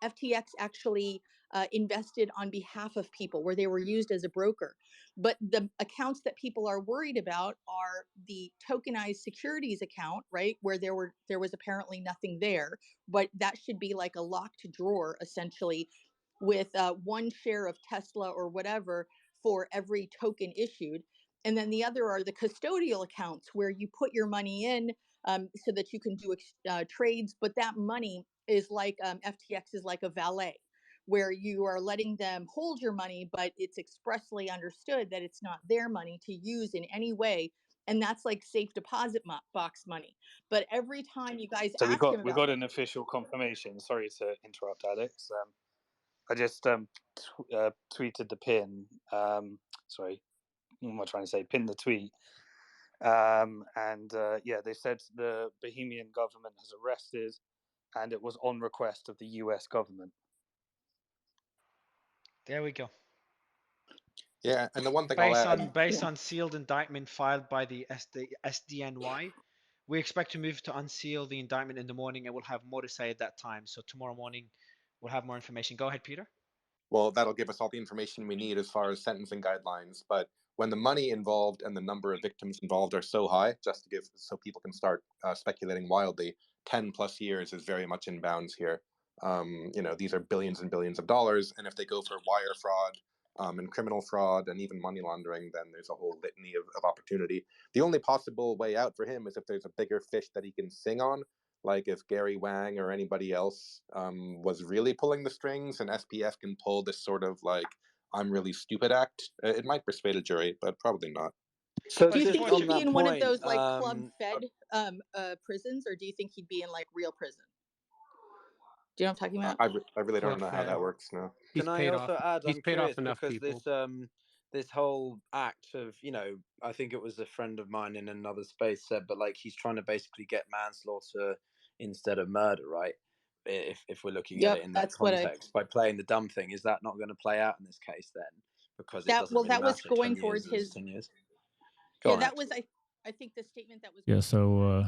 FTX actually invested on behalf of people, where they were used as a broker. But the accounts that people are worried about are the tokenized securities account, right, where there was apparently nothing there, but that should be like a locked drawer, essentially, with one share of Tesla or whatever for every token issued. And then the other are the custodial accounts, where you put your money in so that you can do trades, but that money is like FTX is like a valet, where you are letting them hold your money, but it's expressly understood that it's not their money to use in any way. And that's like safe deposit box money. But every time you guys So ask him we about got an official confirmation. Sorry to interrupt, Alex. I just tweeted the pin. Sorry, what am I trying to say? Pin the tweet. They said the Bahamian government has arrested, and it was on request of the US government. There we go. Yeah, and the one thing based on sealed indictment filed by the SDNY, we expect to move to unseal the indictment in the morning, and we'll have more to say at that time. So tomorrow morning, we'll have more information. Go ahead, Peter. Well, that'll give us all the information we need as far as sentencing guidelines. But when the money involved and the number of victims involved are so high, just to give so people can start speculating wildly, 10 plus years is very much in bounds here. These are billions and billions of dollars, and if they go for wire fraud and criminal fraud and even money laundering, then there's a whole litany of opportunity. The only possible way out for him is if there's a bigger fish that he can sing on, like if Gary Wang or anybody else was really pulling the strings, and SBF can pull this sort of like I'm really stupid act, it might persuade a jury, but probably not. So do you think he'd be in one of those like club fed prisons, or do you think he'd be in like real prison? Do you know what I'm talking about? I really don't know how that works now. Can I also add? He's I'm paid curious off enough because people. this whole act of, I think it was a friend of mine in another space said, but like he's trying to basically get manslaughter instead of murder, right? If we're looking at it in that context, by playing the dumb thing, is that not going to play out in this case then? Because it doesn't really matter. Was going 10 towards years his 10 years. That was I think the statement that was. Yeah, so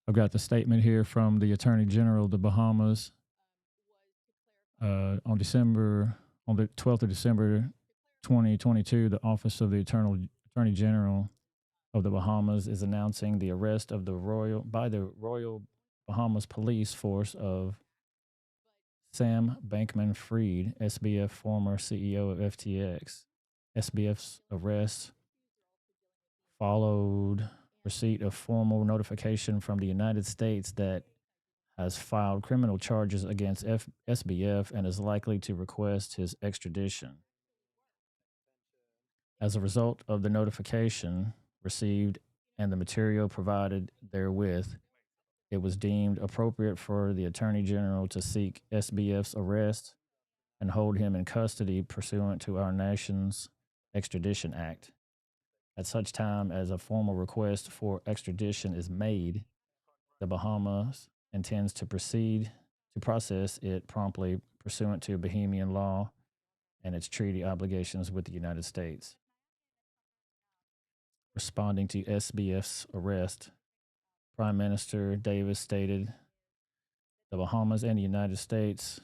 I've got the statement here from the Attorney General of the Bahamas on the 12th of December 2022. The Office of the Attorney General of the Bahamas is announcing the arrest of the Royal Bahamas Police Force of Sam Bankman-Fried, SBF former CEO of FTX. SBF's arrest followed receipt of formal notification from the United States that has filed criminal charges against SBF and is likely to request his extradition. As a result of the notification received and the material provided therewith, it was deemed appropriate for the Attorney General to seek SBF's arrest and hold him in custody pursuant to our nation's Extradition Act. At such time as a formal request for extradition is made, the Bahamas intends to process it promptly pursuant to Bahamian law and its treaty obligations with the United States. Responding to SBF's arrest, Prime Minister Davis stated, "The Bahamas and the United States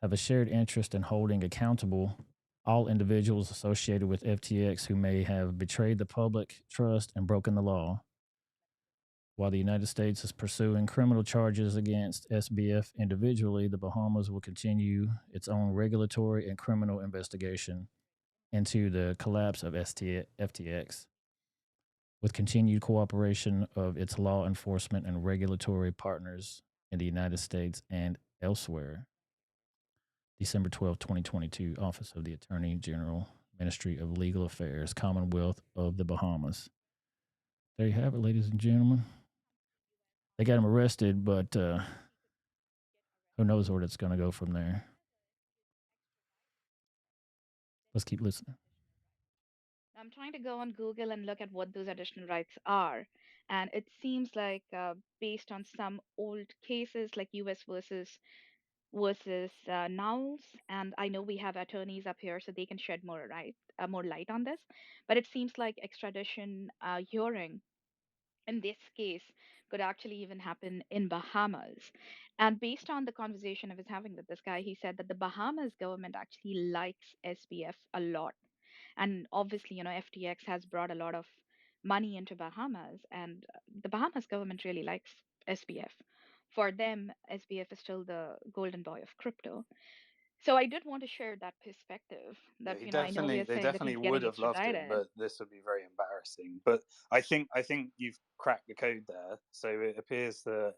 have a shared interest in holding accountable all individuals associated with FTX who may have betrayed the public trust and broken the law. While the United States is pursuing criminal charges against SBF individually, the Bahamas will continue its own regulatory and criminal investigation into the collapse of FTX, with continued cooperation of its law enforcement and regulatory partners in the United States and elsewhere. December 12, 2022, Office of the Attorney General, Ministry of Legal Affairs, Commonwealth of the Bahamas. There you have it, ladies and gentlemen. They got him arrested, but who knows where it's going to go from there. Let's keep listening. I'm trying to go on Google and look at what those additional rights are. And it seems like, based on some old cases like US versus Knowles, and I know we have attorneys up here, so they can shed more light on this. But it seems like extradition hearing in this case could actually even happen in Bahamas. And based on the conversation I was having with this guy, he said that the Bahamas government actually likes SBF a lot. And obviously, FTX has brought a lot of money into Bahamas, and the Bahamas government really likes SBF. For them, SBF is still the golden boy of crypto. So I did want to share that perspective Yeah, that, I know we are they saying that definitely he's would getting have loved him, extradited. but this would be very embarrassing. But I think you've cracked the code there. So it appears that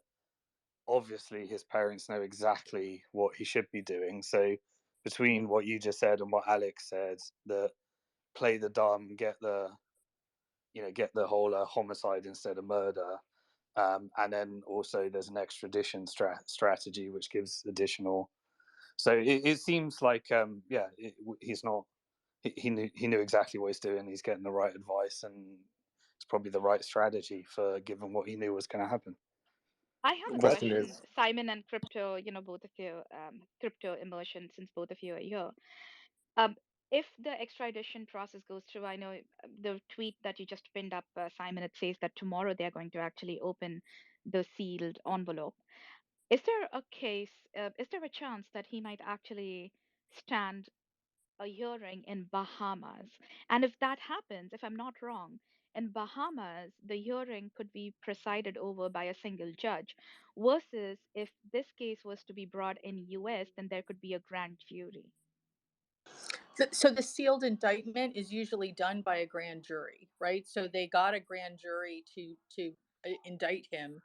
obviously his parents know exactly what he should be doing. So between what you just said and what Alex said, that play the dumb, get the whole homicide instead of murder. And then also there's an extradition strategy which gives additional. So it seems like he's not. He knew exactly what he's doing. He's getting the right advice, and it's probably the right strategy for given what he knew was going to happen. I have The a question question, is, Simon and Crypto, both of you, Crypto Immersion, since both of you are here. If the extradition process goes through, I know the tweet that you just pinned up, Simon, it says that tomorrow they're going to actually open the sealed envelope. Is there a is there a chance that he might actually stand a hearing in Bahamas? And if that happens, if I'm not wrong, in Bahamas, the hearing could be presided over by a single judge, versus if this case was to be brought in US, then there could be a grand jury. So the sealed indictment is usually done by a grand jury, right? So they got a grand jury to indict him,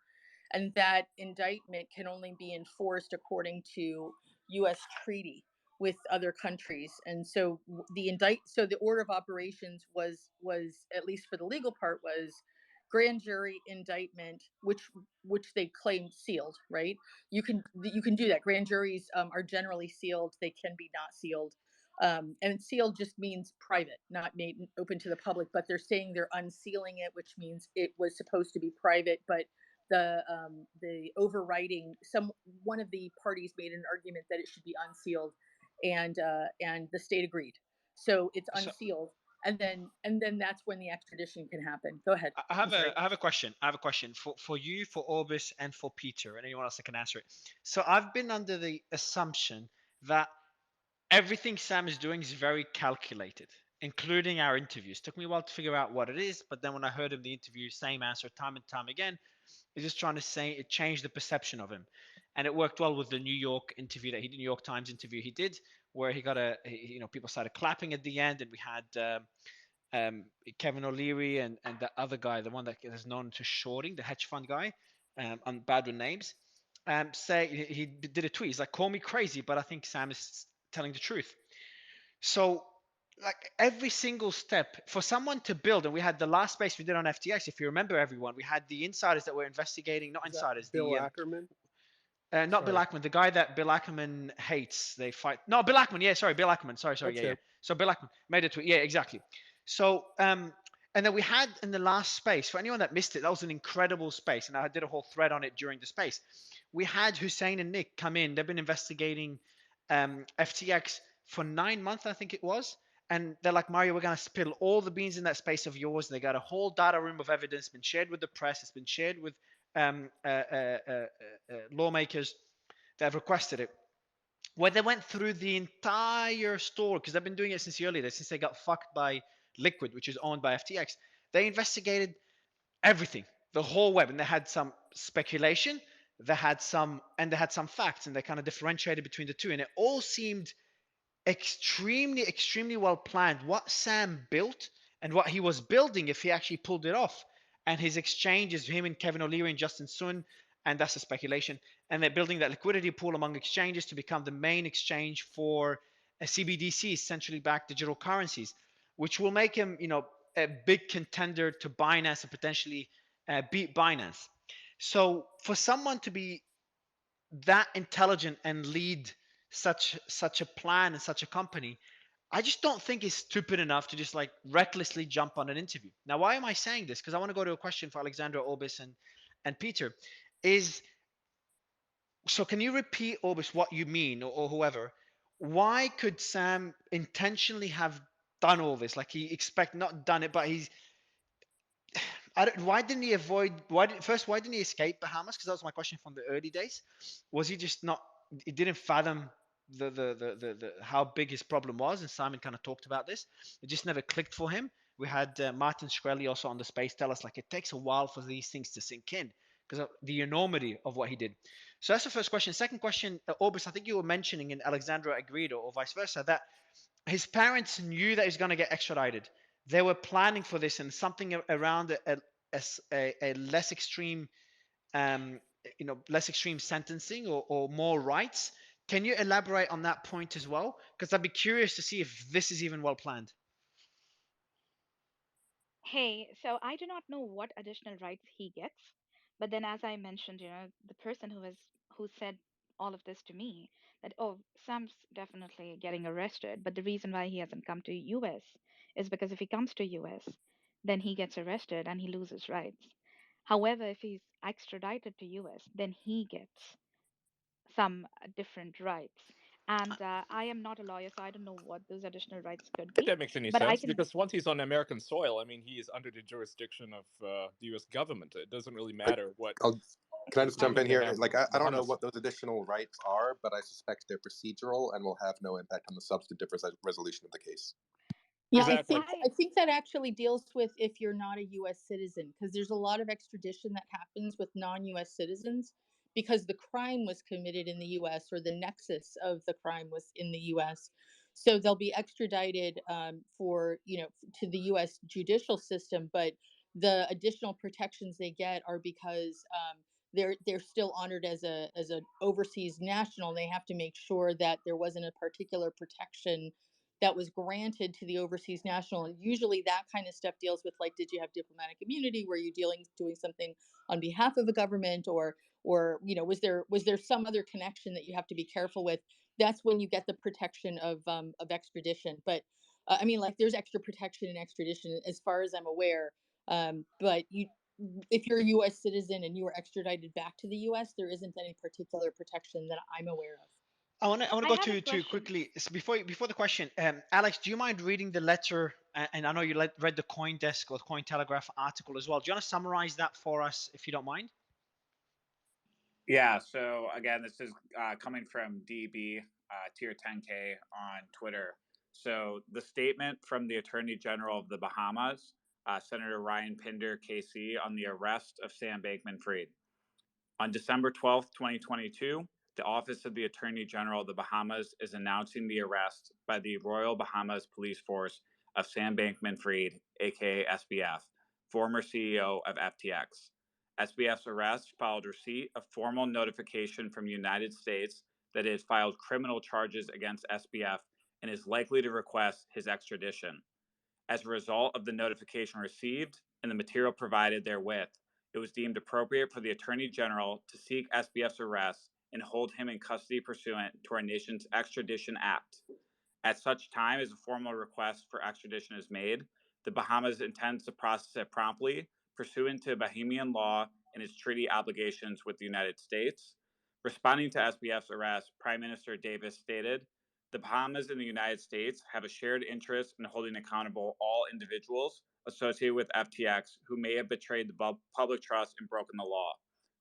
and that indictment can only be enforced according to U.S. treaty with other countries. And so so the order of operations was at least for the legal part was grand jury indictment, which they claim sealed, right? You can do that. Grand juries are generally sealed. They can be not sealed. And sealed just means private, not made open to the public. But they're saying they're unsealing it, which means it was supposed to be private. But the overriding one of the parties made an argument that it should be unsealed, and the state agreed. So it's unsealed, and then that's when the extradition can happen. Go ahead. I have a question. I have a question for you, for Orbis, and for Peter, and anyone else that can answer it. So I've been under the assumption that everything Sam is doing is very calculated, including our interviews. Took me a while to figure out what it is, but then when I heard him the interview, same answer time and time again. He's just trying to say it changed the perception of him, and it worked well with the New York interview that he did, New York Times interview he did, where he got people started clapping at the end, and we had Kevin O'Leary and the other guy, the one that is known to shorting, the hedge fund guy, I'm bad with names, say he did a tweet. He's like, call me crazy, but I think Sam is telling the truth. So like every single step for someone to build, and we had the last space we did on FTX, if you remember everyone, we had the insiders that were investigating, not insiders, Bill Ackerman? Not Bill Ackman, the guy that Bill Ackerman hates. They fight. No, Bill Ackman. Yeah, sorry, Bill Ackman. Sorry, That's yeah. him. So Bill Ackman made a tweet. Yeah, exactly. So, and then we had in the last space, for anyone that missed it, that was an incredible space, and I did a whole thread on it during the space. We had Hussein and Nick come in. They've been investigating FTX for 9 months, I think it was. And they're like, Mario, we're going to spill all the beans in that space of yours. They got a whole data room of evidence, been shared with the press. It's been shared with lawmakers that have requested it. where they went through the entire store, because they've been doing it since the early days, since they got fucked by Liquid, which is owned by FTX. They investigated everything, the whole web, and they had some speculation, they had some facts, and they kind of differentiated between the two, and it all seemed extremely well planned. What Sam built and what he was building, if he actually pulled it off, and his exchanges, him and Kevin O'Leary and Justin Sun, and that's a speculation. And they're building that liquidity pool among exchanges to become the main exchange for CBDCs, centrally backed digital currencies, which will make him, a big contender to Binance and potentially beat Binance. So for someone to be that intelligent and lead such a plan and such a company, I just don't think it's stupid enough to just like recklessly jump on an interview. Now, why am I saying this? Because I want to go to a question for Alexandra, Orbis, and Peter. So can you repeat, Orbis, what you mean, or whoever? Why could Sam intentionally have done all this? Like he not done it, but why didn't he avoid? Why didn't he escape Bahamas? Because that was my question from the early days. Was he just not? He didn't fathom the how big his problem was, and Simon kind of talked about this. It just never clicked for him. We had Martin Shkreli also on the space tell us like it takes a while for these things to sink in because of the enormity of what he did. So that's the first question. Second question, Orbis, I think you were mentioning, and Alexandra agreed, or vice versa, that his parents knew that he's going to get extradited. They were planning for this, and something around a less extreme, less extreme sentencing or more rights. Can you elaborate on that point as well? Because I'd be curious to see if this is even well planned. Hey, so I do not know what additional rights he gets, but then as I mentioned, the person who said all of this to me, that oh, Sam's definitely getting arrested, but the reason why he hasn't come to US is because if he comes to US, then he gets arrested and he loses rights. However, if he's extradited to US, then he gets some different rights. And I am not a lawyer, so I don't know what those additional rights could If be. that makes any But I sense, can because once he's on American soil, I mean, he is under the jurisdiction of the U.S. government. It doesn't really matter what. Can I just jump in they here? have Like, in I don't know Bahamas. what those additional rights are, but I suspect they're procedural and will have no impact on the substantive resolution of the case. Yeah, Exactly. I think that actually deals with if you're not a U.S. citizen, because there's a lot of extradition that happens with non-U.S. citizens because the crime was committed in the U.S. or the nexus of the crime was in the U.S. So they'll be extradited for to the U.S. judicial system, but the additional protections they get are because they're still honored as an overseas national. They have to make sure that there wasn't a particular protection that was granted to the overseas national. And usually that kind of stuff deals with like, did you have diplomatic immunity? Were you doing something on behalf of a government, or was there some other connection that you have to be careful with? That's when you get the protection of extradition. But I mean, like, there's extra protection in extradition as far as I'm aware. But if you're a U.S. citizen and you were extradited back to the U.S., there isn't any particular protection that I'm aware of. I want to I go have a to question. quickly before the question. Alex, do you mind reading the letter? And I know you read the CoinDesk or Cointelegraph article as well. Do you want to summarize that for us, if you don't mind? Yeah. So again, this is coming from DB Tier 10K on Twitter. So the statement from the Attorney General of the Bahamas, Senator Ryan Pinder, KC, on the arrest of Sam Bankman-Fried. On December 12th, 2022, the Office of the Attorney General of the Bahamas is announcing the arrest by the Royal Bahamas Police Force of Sam Bankman-Fried, aka SBF, former CEO of FTX. SBF's arrest followed receipt of formal notification from the United States that it has filed criminal charges against SBF and is likely to request his extradition. As a result of the notification received and the material provided therewith, it was deemed appropriate for the Attorney General to seek SBF's arrest and hold him in custody pursuant to our nation's Extradition Act. At such time as a formal request for extradition is made, the Bahamas intends to process it promptly, pursuant to Bahamian law and its treaty obligations with the United States. Responding to SBF's arrest, Prime Minister Davis stated, "The Bahamas and the United States have a shared interest in holding accountable all individuals associated with FTX who may have betrayed the public trust and broken the law.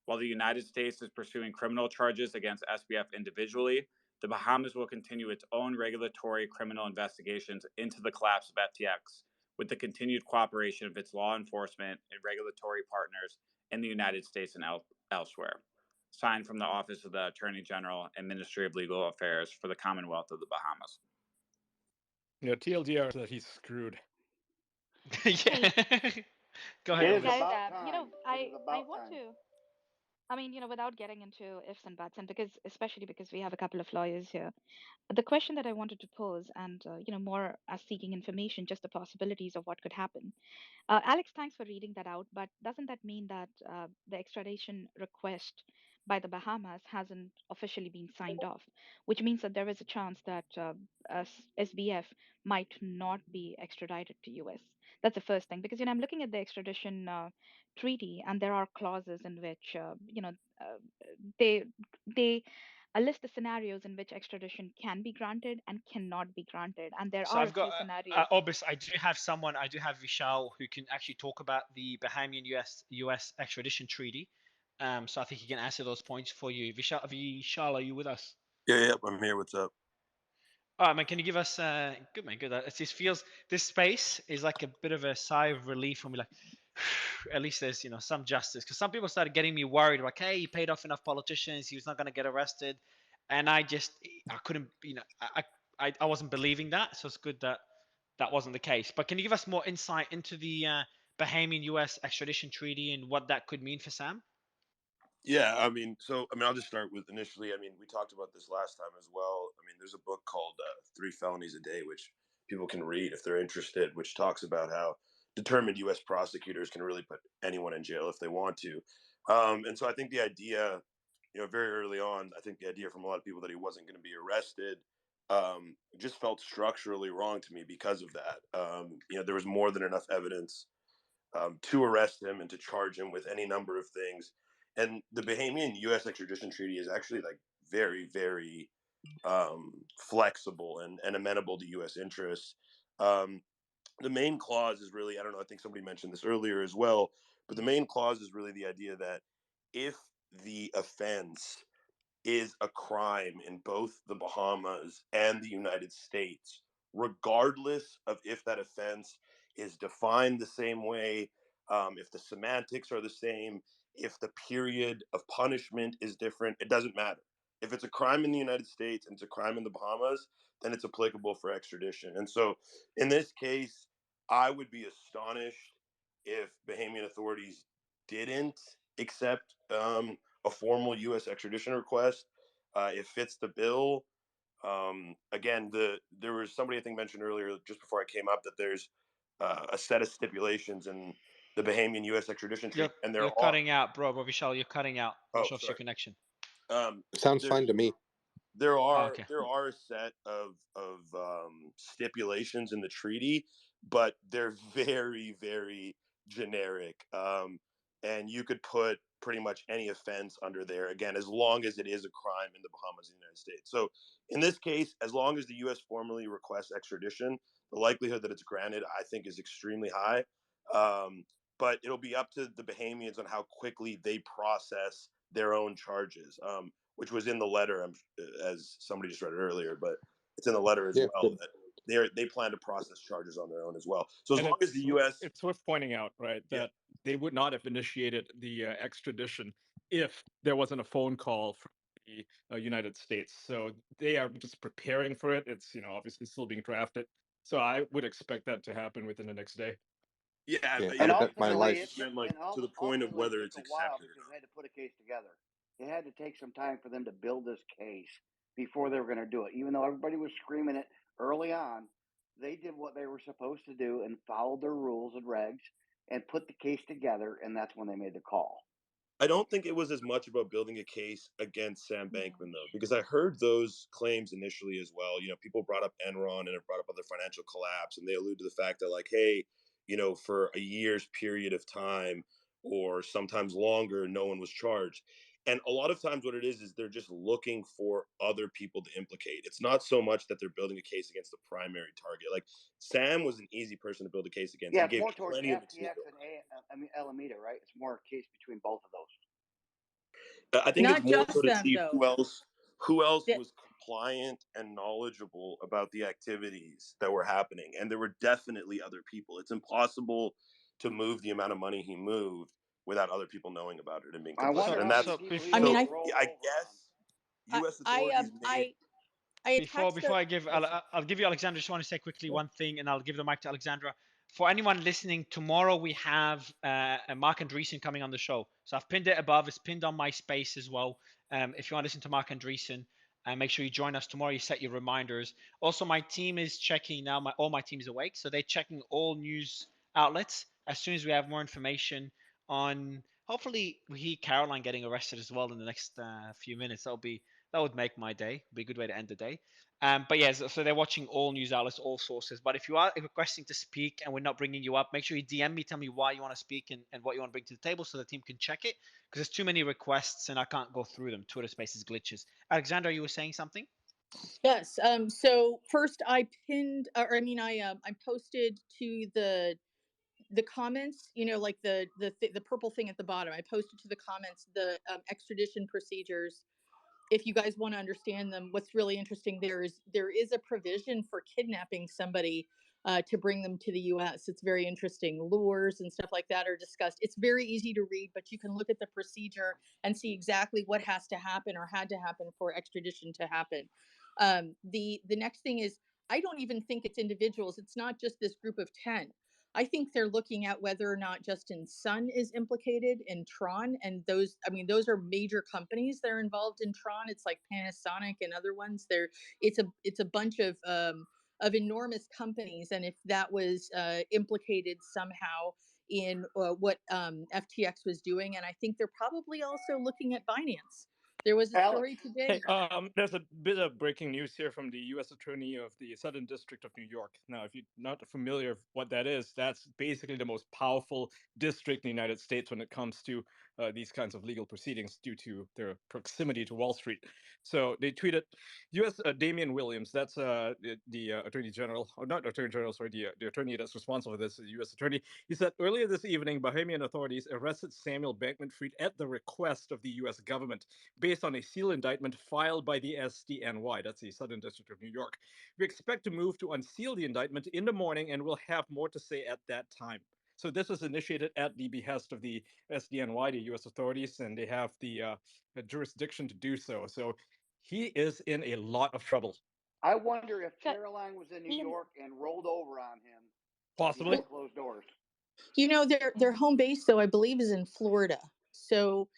While the United States is pursuing criminal charges against SBF individually, the the Bahamas will continue its own regulatory criminal investigations into the collapse of FTX with the continued cooperation of its law enforcement and regulatory partners in the United States and elsewhere. Signed from the Office of the Attorney General and Ministry of Legal Affairs for the Commonwealth of the Bahamas. TLDR that he's screwed. Yeah. Go ahead, It is Ovis. about time. I want to. I mean, without getting into ifs and buts, and especially because we have a couple of lawyers here, the question that I wanted to pose, and more as seeking information, just the possibilities of what could happen. Alex, thanks for reading that out, but doesn't that mean that the extradition request by the Bahamas hasn't officially been signed off, which means that there is a chance that SBF might not be extradited to US? That's the first thing, because I'm looking at the extradition treaty, and there are clauses in which they they list the scenarios in which extradition can be granted and cannot be granted, and there So are a I've got few scenarios. Obis. I do have Vishal who can actually talk about the Bahamian US extradition treaty. So I think he can answer those points for you. Vishal, are you with us? Yeah, I'm here. What's up? All right, man. Can you give us good man? Good. This space is like a bit of a sigh of relief when we like. At least there's some justice, because some people started getting me worried, like, hey, he paid off enough politicians, he was not going to get arrested, and I couldn't, I wasn't believing that. So it's good that that wasn't the case. But can you give us more insight into the Bahamian U.S. extradition treaty and what that could mean for Sam? Yeah, I'll just start with initially. We talked about this last time as well. There's a book called 3 Felonies a Day, which people can read if they're interested, which talks about how determined U.S. prosecutors can really put anyone in jail if they want to. And so I think the idea, very early on, I think the idea from a lot of people that he wasn't going to be arrested just felt structurally wrong to me because of that. There was more than enough evidence to arrest him and to charge him with any number of things. And the Bahamian U.S. extradition treaty is actually like very, very flexible and amenable to U.S. interests. The main clause is really, I don't know, I think somebody mentioned this earlier as well, but the main clause is really the idea that if the offense is a crime in both the Bahamas and the United States, regardless of if that offense is defined the same way, if the semantics are the same, if the period of punishment is different, it doesn't matter. If it's a crime in the United States and it's a crime in the Bahamas, then it's applicable for extradition. And so in this case, I would be astonished if Bahamian authorities didn't accept a formal U.S. extradition request. It fits the bill. Again, there was somebody I think mentioned earlier just before I came up that there's a set of stipulations in the Bahamian U.S. extradition treaty, and you're cutting out, bro. Vishal, you're cutting out. I'm not sure if it's your connection. Sounds fine to me. There are a set of stipulations in the treaty, but they're very, very generic. And you could put pretty much any offense under there, again, as long as it is a crime in the Bahamas and the United States. So in this case, as long as the U.S. formally requests extradition, the likelihood that it's granted, I think, is extremely high. But it'll be up to the Bahamians on how quickly they process their own charges, which was in the letter, as somebody just read it earlier, but it's in the letter as well that they plan to process charges on their own as well. So as long as the U.S. It's worth pointing out, right, that they would not have initiated the extradition if there wasn't a phone call from the United States. So they are just preparing for it. It's obviously still being drafted. So I would expect that to happen within the next day. Yeah, And my life ultimately, meant like to the point of whether it's accepted. Because they had to put a case together. It had to take some time for them to build this case before they were going to do it. Even though everybody was screaming it early on, they did what they were supposed to do and followed their rules and regs and put the case together, and that's when they made the call. I don't think it was as much about building a case against Sam Bankman, though, because I heard those claims initially as well. People brought up Enron and it brought up other financial collapse, and they allude to the fact that, like, hey, for a year's period of time or sometimes longer, no one was charged. And a lot of times what it is they're just looking for other people to implicate. It's not so much that they're building a case against the primary target. Like, Sam was an easy person to build a case against. Yeah, he gave more towards plenty of FTX and Alameda, right? It's more a case between both of those. I think Not it's more just so to them, see though. who else was compliant and knowledgeable about the activities that were happening, and there were definitely other people. It's impossible to move the amount of money he moved without other people knowing about it and being complicit. And that's I mean, I guess U.S. authorities made. Before I give, I'll give you Alexandra. Just want to say quickly one thing, and I'll give the mic to Alexandra. For anyone listening, tomorrow we have Mark Andreessen coming on the show. So I've pinned it above. It's pinned on my space as well. If you want to listen to Mark Andreessen, make sure you join us tomorrow. You set your reminders. Also, my team is checking now. All my team is awake, so they're checking all news outlets as soon as we have more information on. Hopefully, we hear Caroline getting arrested as well in the next few minutes. That would make my day. Be a good way to end the day. But yes, so they're watching all news outlets, all sources. But if you are requesting to speak and we're not bringing you up, make sure you DM me, tell me why you want to speak and what you want to bring to the table so the team can check it. Because there's too many requests and I can't go through them. Twitter Spaces glitches. Alexandra, you were saying something? Yes. So first, I pinned, or I mean, I posted to the comments. You know, like the purple thing at the bottom. I posted to the comments the extradition procedures. If you guys want to understand them, what's really interesting there is a provision for kidnapping somebody to bring them to the U.S. It's very interesting. Lures and stuff like that are discussed. It's very easy to read, but you can look at the procedure and see exactly what has to happen or had to happen for extradition to happen. The next thing is, I don't even think it's individuals. It's not just this group of 10. I think they're looking at whether or not Justin Sun is implicated in Tron, and those are major companies that are involved in Tron. It's like Panasonic and other ones. It's a bunch of enormous companies, and if that was implicated somehow in what FTX was doing, and I think they're probably also looking at Binance. There was a story today. Hey, there's a bit of breaking news here from the U.S. Attorney of the Southern District of New York. Now, if you're not familiar with what that is, that's basically the most powerful district in the United States when it comes to these kinds of legal proceedings due to their proximity to Wall Street. So they tweeted, U.S. Damian Williams, that's the Attorney General, or not Attorney General, sorry, the attorney that's responsible for this, the U.S. Attorney. He said, earlier this evening, Bahamian authorities arrested Samuel Bankman-Fried at the request of the U.S. government, based on a seal indictment filed by the SDNY, that's the Southern District of New York. We expect to move to unseal the indictment in the morning, and we'll have more to say at that time. So this was initiated at the behest of the SDNY, the U.S. authorities, and they have the jurisdiction to do so. So he is in a lot of trouble. I wonder if Caroline was in New York and rolled over on him. Possibly. Closed doors. You know, their home base, though, I believe, is in Florida. So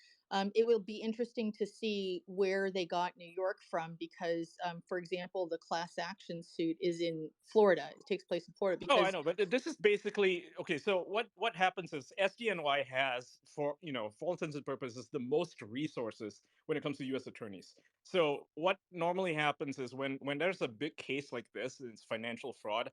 it will be interesting to see where they got New York from, because, for example, the class action suit is in Florida. It takes place in Florida. Because, oh, I know, but this is basically okay. So what happens is SDNY has, for all intents and purposes, the most resources when it comes to U.S. attorneys. So what normally happens is when there's a big case like this, it's financial fraud.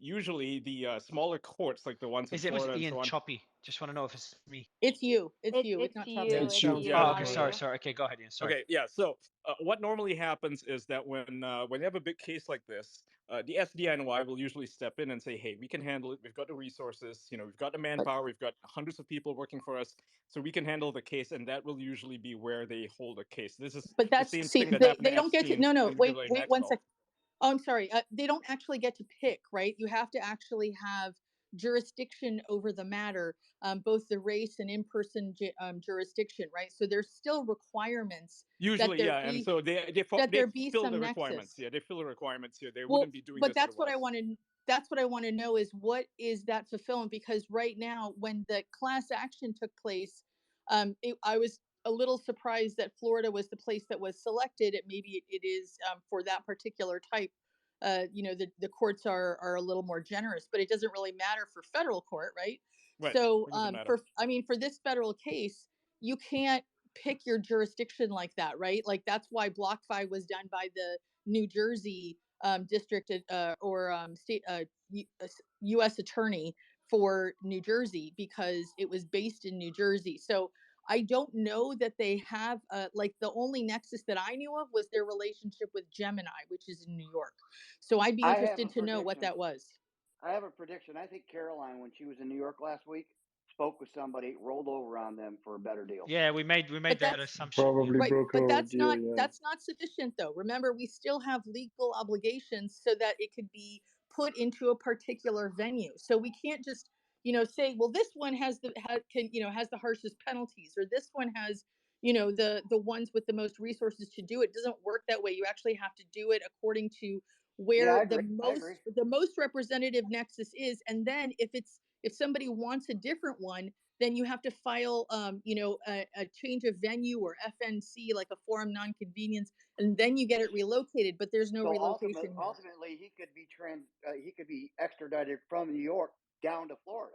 Usually the smaller courts, like the ones in Florida and so on. Choppy? Just want to know if it's me. It's you. It's you. It's not Choppy. It's you. Yeah, okay, sorry. Okay, go ahead, Ian. Sorry. Okay, yeah. So what normally happens is that when you have a big case like this, the SDNY will usually step in and say, "Hey, we can handle it. We've got the resources. We've got the manpower. We've got hundreds of people working for us, so we can handle the case." And that will usually be where they hold a case. This is the same thing that happened. They don't get to. No. Wait 1 second. Oh, I'm sorry. They don't actually get to pick, right? You have to actually have jurisdiction over the matter, both the race and in-person jurisdiction, right? So there's still requirements. Usually, yeah, and so they fill the requirements. Nexus. Yeah, they fill the requirements here. They wouldn't be doing but this that's otherwise. that's what I want to know is, what is that fulfilling? Because right now, when the class action took place, I was a little surprised that Florida was the place that was selected. Maybe it is for that particular type. The courts are a little more generous, but it doesn't really matter for federal court, right? Right. So for this federal case, you can't pick your jurisdiction like that, right? Like, that's why BlockFi was done by the New Jersey district or state U.S. attorney for New Jersey, because it was based in New Jersey. So I don't know that they have like, the only nexus that I knew of was their relationship with Gemini, which is in New York. So I'd be interested to know what that was. I have a prediction. I think Caroline, when she was in New York last week, spoke with somebody, rolled over on them for a better deal. Yeah, we made But that that's assumption. Probably right, broker but or that's deal, not sufficient though. Remember, we still have legal obligations so that it could be put into a particular venue. So we can't just, say, well, this one has the has the harshest penalties, or this one has, the ones with the most resources to do it. It doesn't work that way. You actually have to do it according to Yeah, I where agree. I agree. the most representative nexus is, and then if somebody wants a different one, then you have to file, a change of venue or FNC, like a forum non-convenience, and then you get it relocated. But there's no So relocation. ultimately, he could be extradited from New York down to Florida.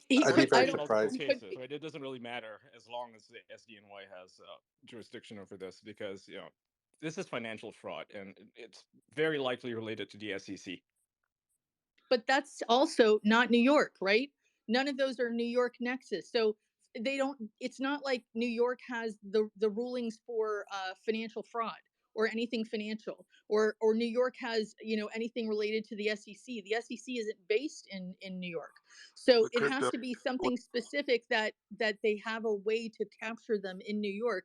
He I'd be could. I very don't. multiple surprised. He could. cases, right? It doesn't really matter as long as the SDNY has jurisdiction over this, because this is financial fraud, and it's very likely related to the SEC. But that's also not New York, right? None of those are New York nexus. So they don't. It's not like New York has the rulings for financial fraud or anything financial, or New York has anything related to the SEC. The SEC isn't based in New York, so The it has crypto. to be something specific that they have a way to capture them in New York.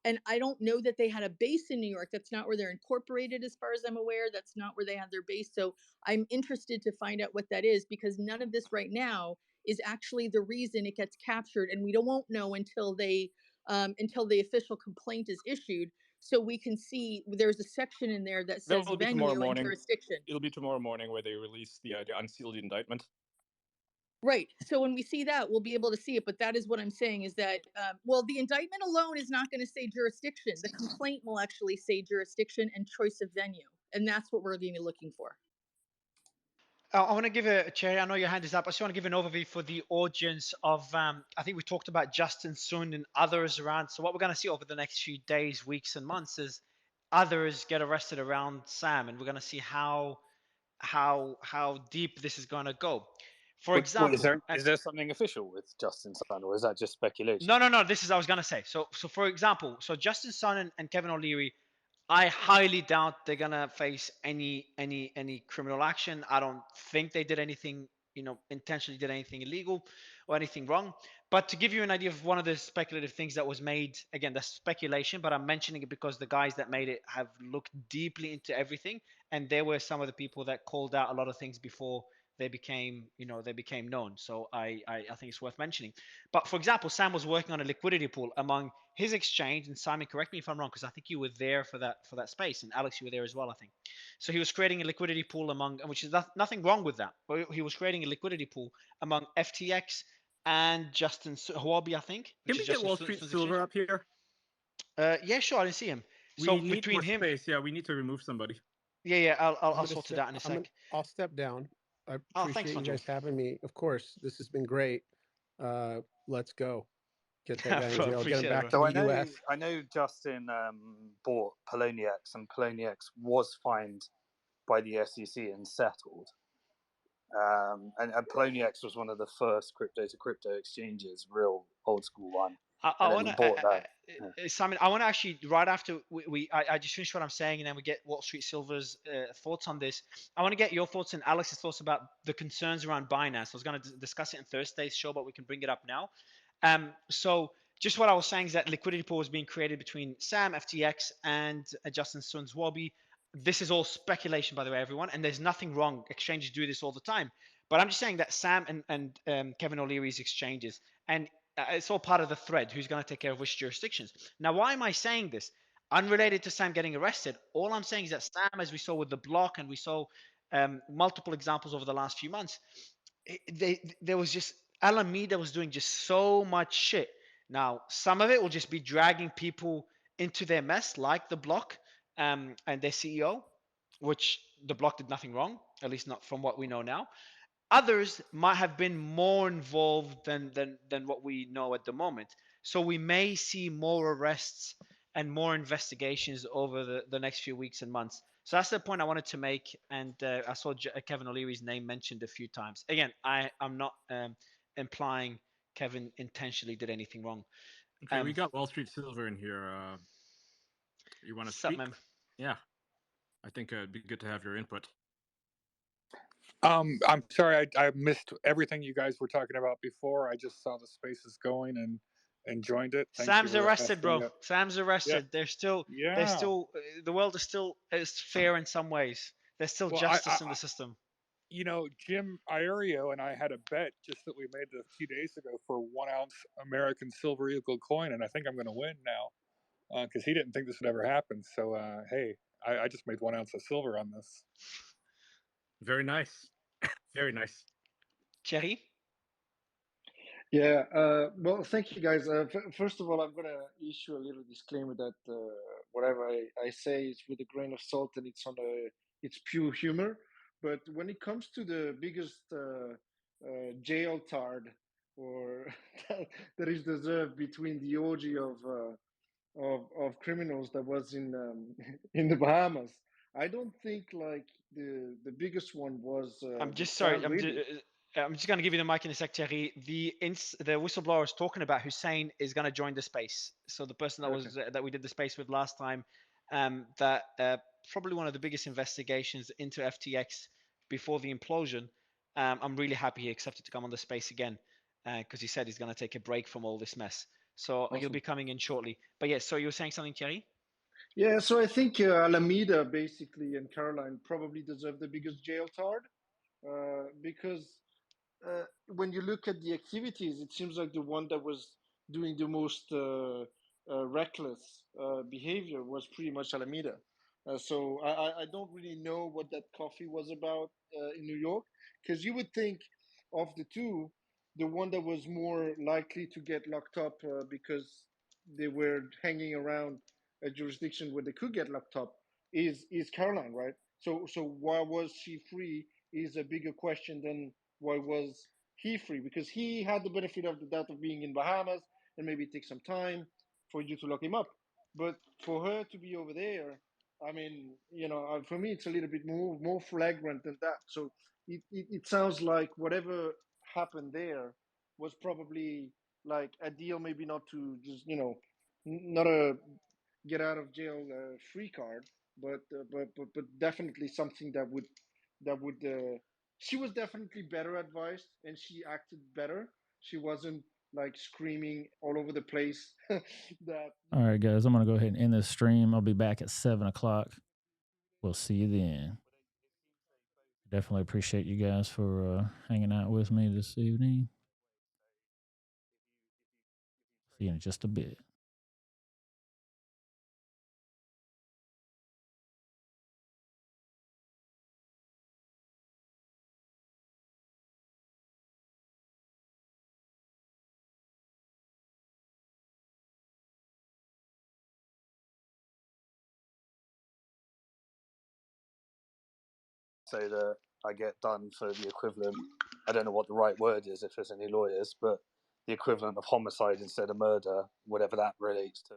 And I don't know that they had a base in New York. That's not where they're incorporated, as far as I'm aware. That's not where they had their base. So I'm interested to find out what that is, because none of this right now is actually the reason it gets captured, and we won't know until until the official complaint is issued. So we can see there's a section in there that That says will be tomorrow venue and morning. jurisdiction. It'll be tomorrow morning where they release the unsealed indictment. Right. So when we see that, we'll be able to see it. But that is what I'm saying, is that, the indictment alone is not going to say jurisdiction. The complaint will actually say jurisdiction and choice of venue. And that's what we're going to be looking for. I want to give a Cherry. I know your hand is up. I just want to give an overview for the audience of. I think we talked about Justin Sun and others around. So what we're going to see over the next few days, weeks, and months is others get arrested around Sam, and we're going to see how deep this is going to go. For example, Is there something official with Justin Sun, or is that just speculation? No. This is I was going to say. So for example, so Justin Sun and Kevin O'Leary, I highly doubt they're gonna face any criminal action. I don't think they did anything, intentionally did anything illegal or anything wrong. But to give you an idea of one of the speculative things that was made, again, that's speculation, but I'm mentioning it because the guys that made it have looked deeply into everything, and there were some of the people that called out a lot of things before they became known. So I think it's worth mentioning. But for example, Sam was working on a liquidity pool among his exchange, and Simon, correct me if I'm wrong, because I think you were there for that space, and Alex, you were there as well, I think. So he was creating a liquidity pool among, which is nothing wrong with that, but he was creating a liquidity pool among FTX and Justin Huobi, I think. Can we get Wall Street Silver up here? Yeah, sure. I didn't see him. We need more space. Yeah, we need to remove somebody. Yeah. I'll sort it out in a sec. I'll step down. I thanks, appreciate you guys having me. Of course, this has been great. Let's go. Get that guy in jail. Get him back to the US. I know Justin bought Poloniex, and Poloniex was fined by the SEC and settled. And Poloniex was one of the first crypto-to-crypto exchanges, real old-school one. Simon, I want to actually, right after I just finish what I'm saying, and then we get Wall Street Silver's thoughts on this. I want to get your thoughts and Alex's thoughts about the concerns around Binance. I was going to discuss it in Thursday's show, but we can bring it up now. So just what I was saying is that liquidity pool was being created between Sam, FTX, and Justin Sun's Huobi. This is all speculation, by the way, everyone, and there's nothing wrong. Exchanges do this all the time. But I'm just saying that Sam and Kevin O'Leary's exchanges, and it's all part of the thread, who's going to take care of which jurisdictions. Now, why am I saying this? Unrelated to Sam getting arrested, all I'm saying is that Sam, as we saw with the block, and we saw multiple examples over the last few months, there was just Alameda was doing just so much shit. Now, some of it will just be dragging people into their mess, like the block and their CEO, which the block did nothing wrong, at least not from what we know now. Others might have been more involved than what we know at the moment. So we may see more arrests and more investigations over the next few weeks and months. So that's the point I wanted to make. And I saw Kevin O'Leary's name mentioned a few times. Again, I'm not implying Kevin intentionally did anything wrong. Okay, we got Wall Street Silver in here. You want to speak? Yeah, I think it'd be good to have your input. I'm sorry, I missed everything you guys were talking about before. I just saw the spaces going and joined it. Thank you Sam's for arrested, bro. SBF. Sam's Yeah, arrested. They're yeah. still, the world is fair in some ways. There's still Well, justice in the system. Jim Iorio and I had a bet just that we made a few days ago for 1 ounce American silver eagle coin, and I think I'm going to win now because he didn't think this would ever happen. So, hey, I just made 1 ounce of silver on this. Very nice. Very nice. Thierry? Yeah, well, thank you guys. First of all, I'm going to issue a little disclaimer that whatever I say is with a grain of salt and it's pure humor. But when it comes to the biggest jail tard or that is deserved between the orgy of criminals that was in in the Bahamas, I don't think like the biggest one was I'm just sorry. Sam really. I'm just going to give you the mic in a sec, Thierry. The whistleblower is talking about Hussein is going to join the space. So the person that Okay. was that we did the space with last time, that probably one of the biggest investigations into FTX before the implosion. I'm really happy he accepted to come on the space again because he said he's going to take a break from all this mess. So he'll Awesome. be coming in shortly. But yes, so you were saying something, Thierry? Yeah, so I think Alameda basically and Caroline probably deserve the biggest jail tard because when you look at the activities, it seems like the one that was doing the most reckless behavior was pretty much Alameda. So I don't really know what that coffee was about in New York, because you would think of the two, the one that was more likely to get locked up because they were hanging around a jurisdiction where they could get locked up is Caroline, right? So why was she free is a bigger question than why was he free, because he had the benefit of the doubt of being in Bahamas and maybe it takes some time for you to lock him up. But for her to be over there, I mean, for me, it's a little bit more flagrant than that. So it sounds like whatever happened there was probably like a deal, maybe not to just not a get out of jail free card, but definitely something that would she was definitely better advised and she acted better. She wasn't like screaming all over the place that. All right, guys, I'm going to go ahead and end this stream. I'll be back at 7 o'clock. We'll see you then. Definitely appreciate you guys for hanging out with me this evening. See you in just a bit. So that I get done for the equivalent. I don't know what the right word is if there's any lawyers, but the equivalent of homicide instead of murder, whatever that relates to.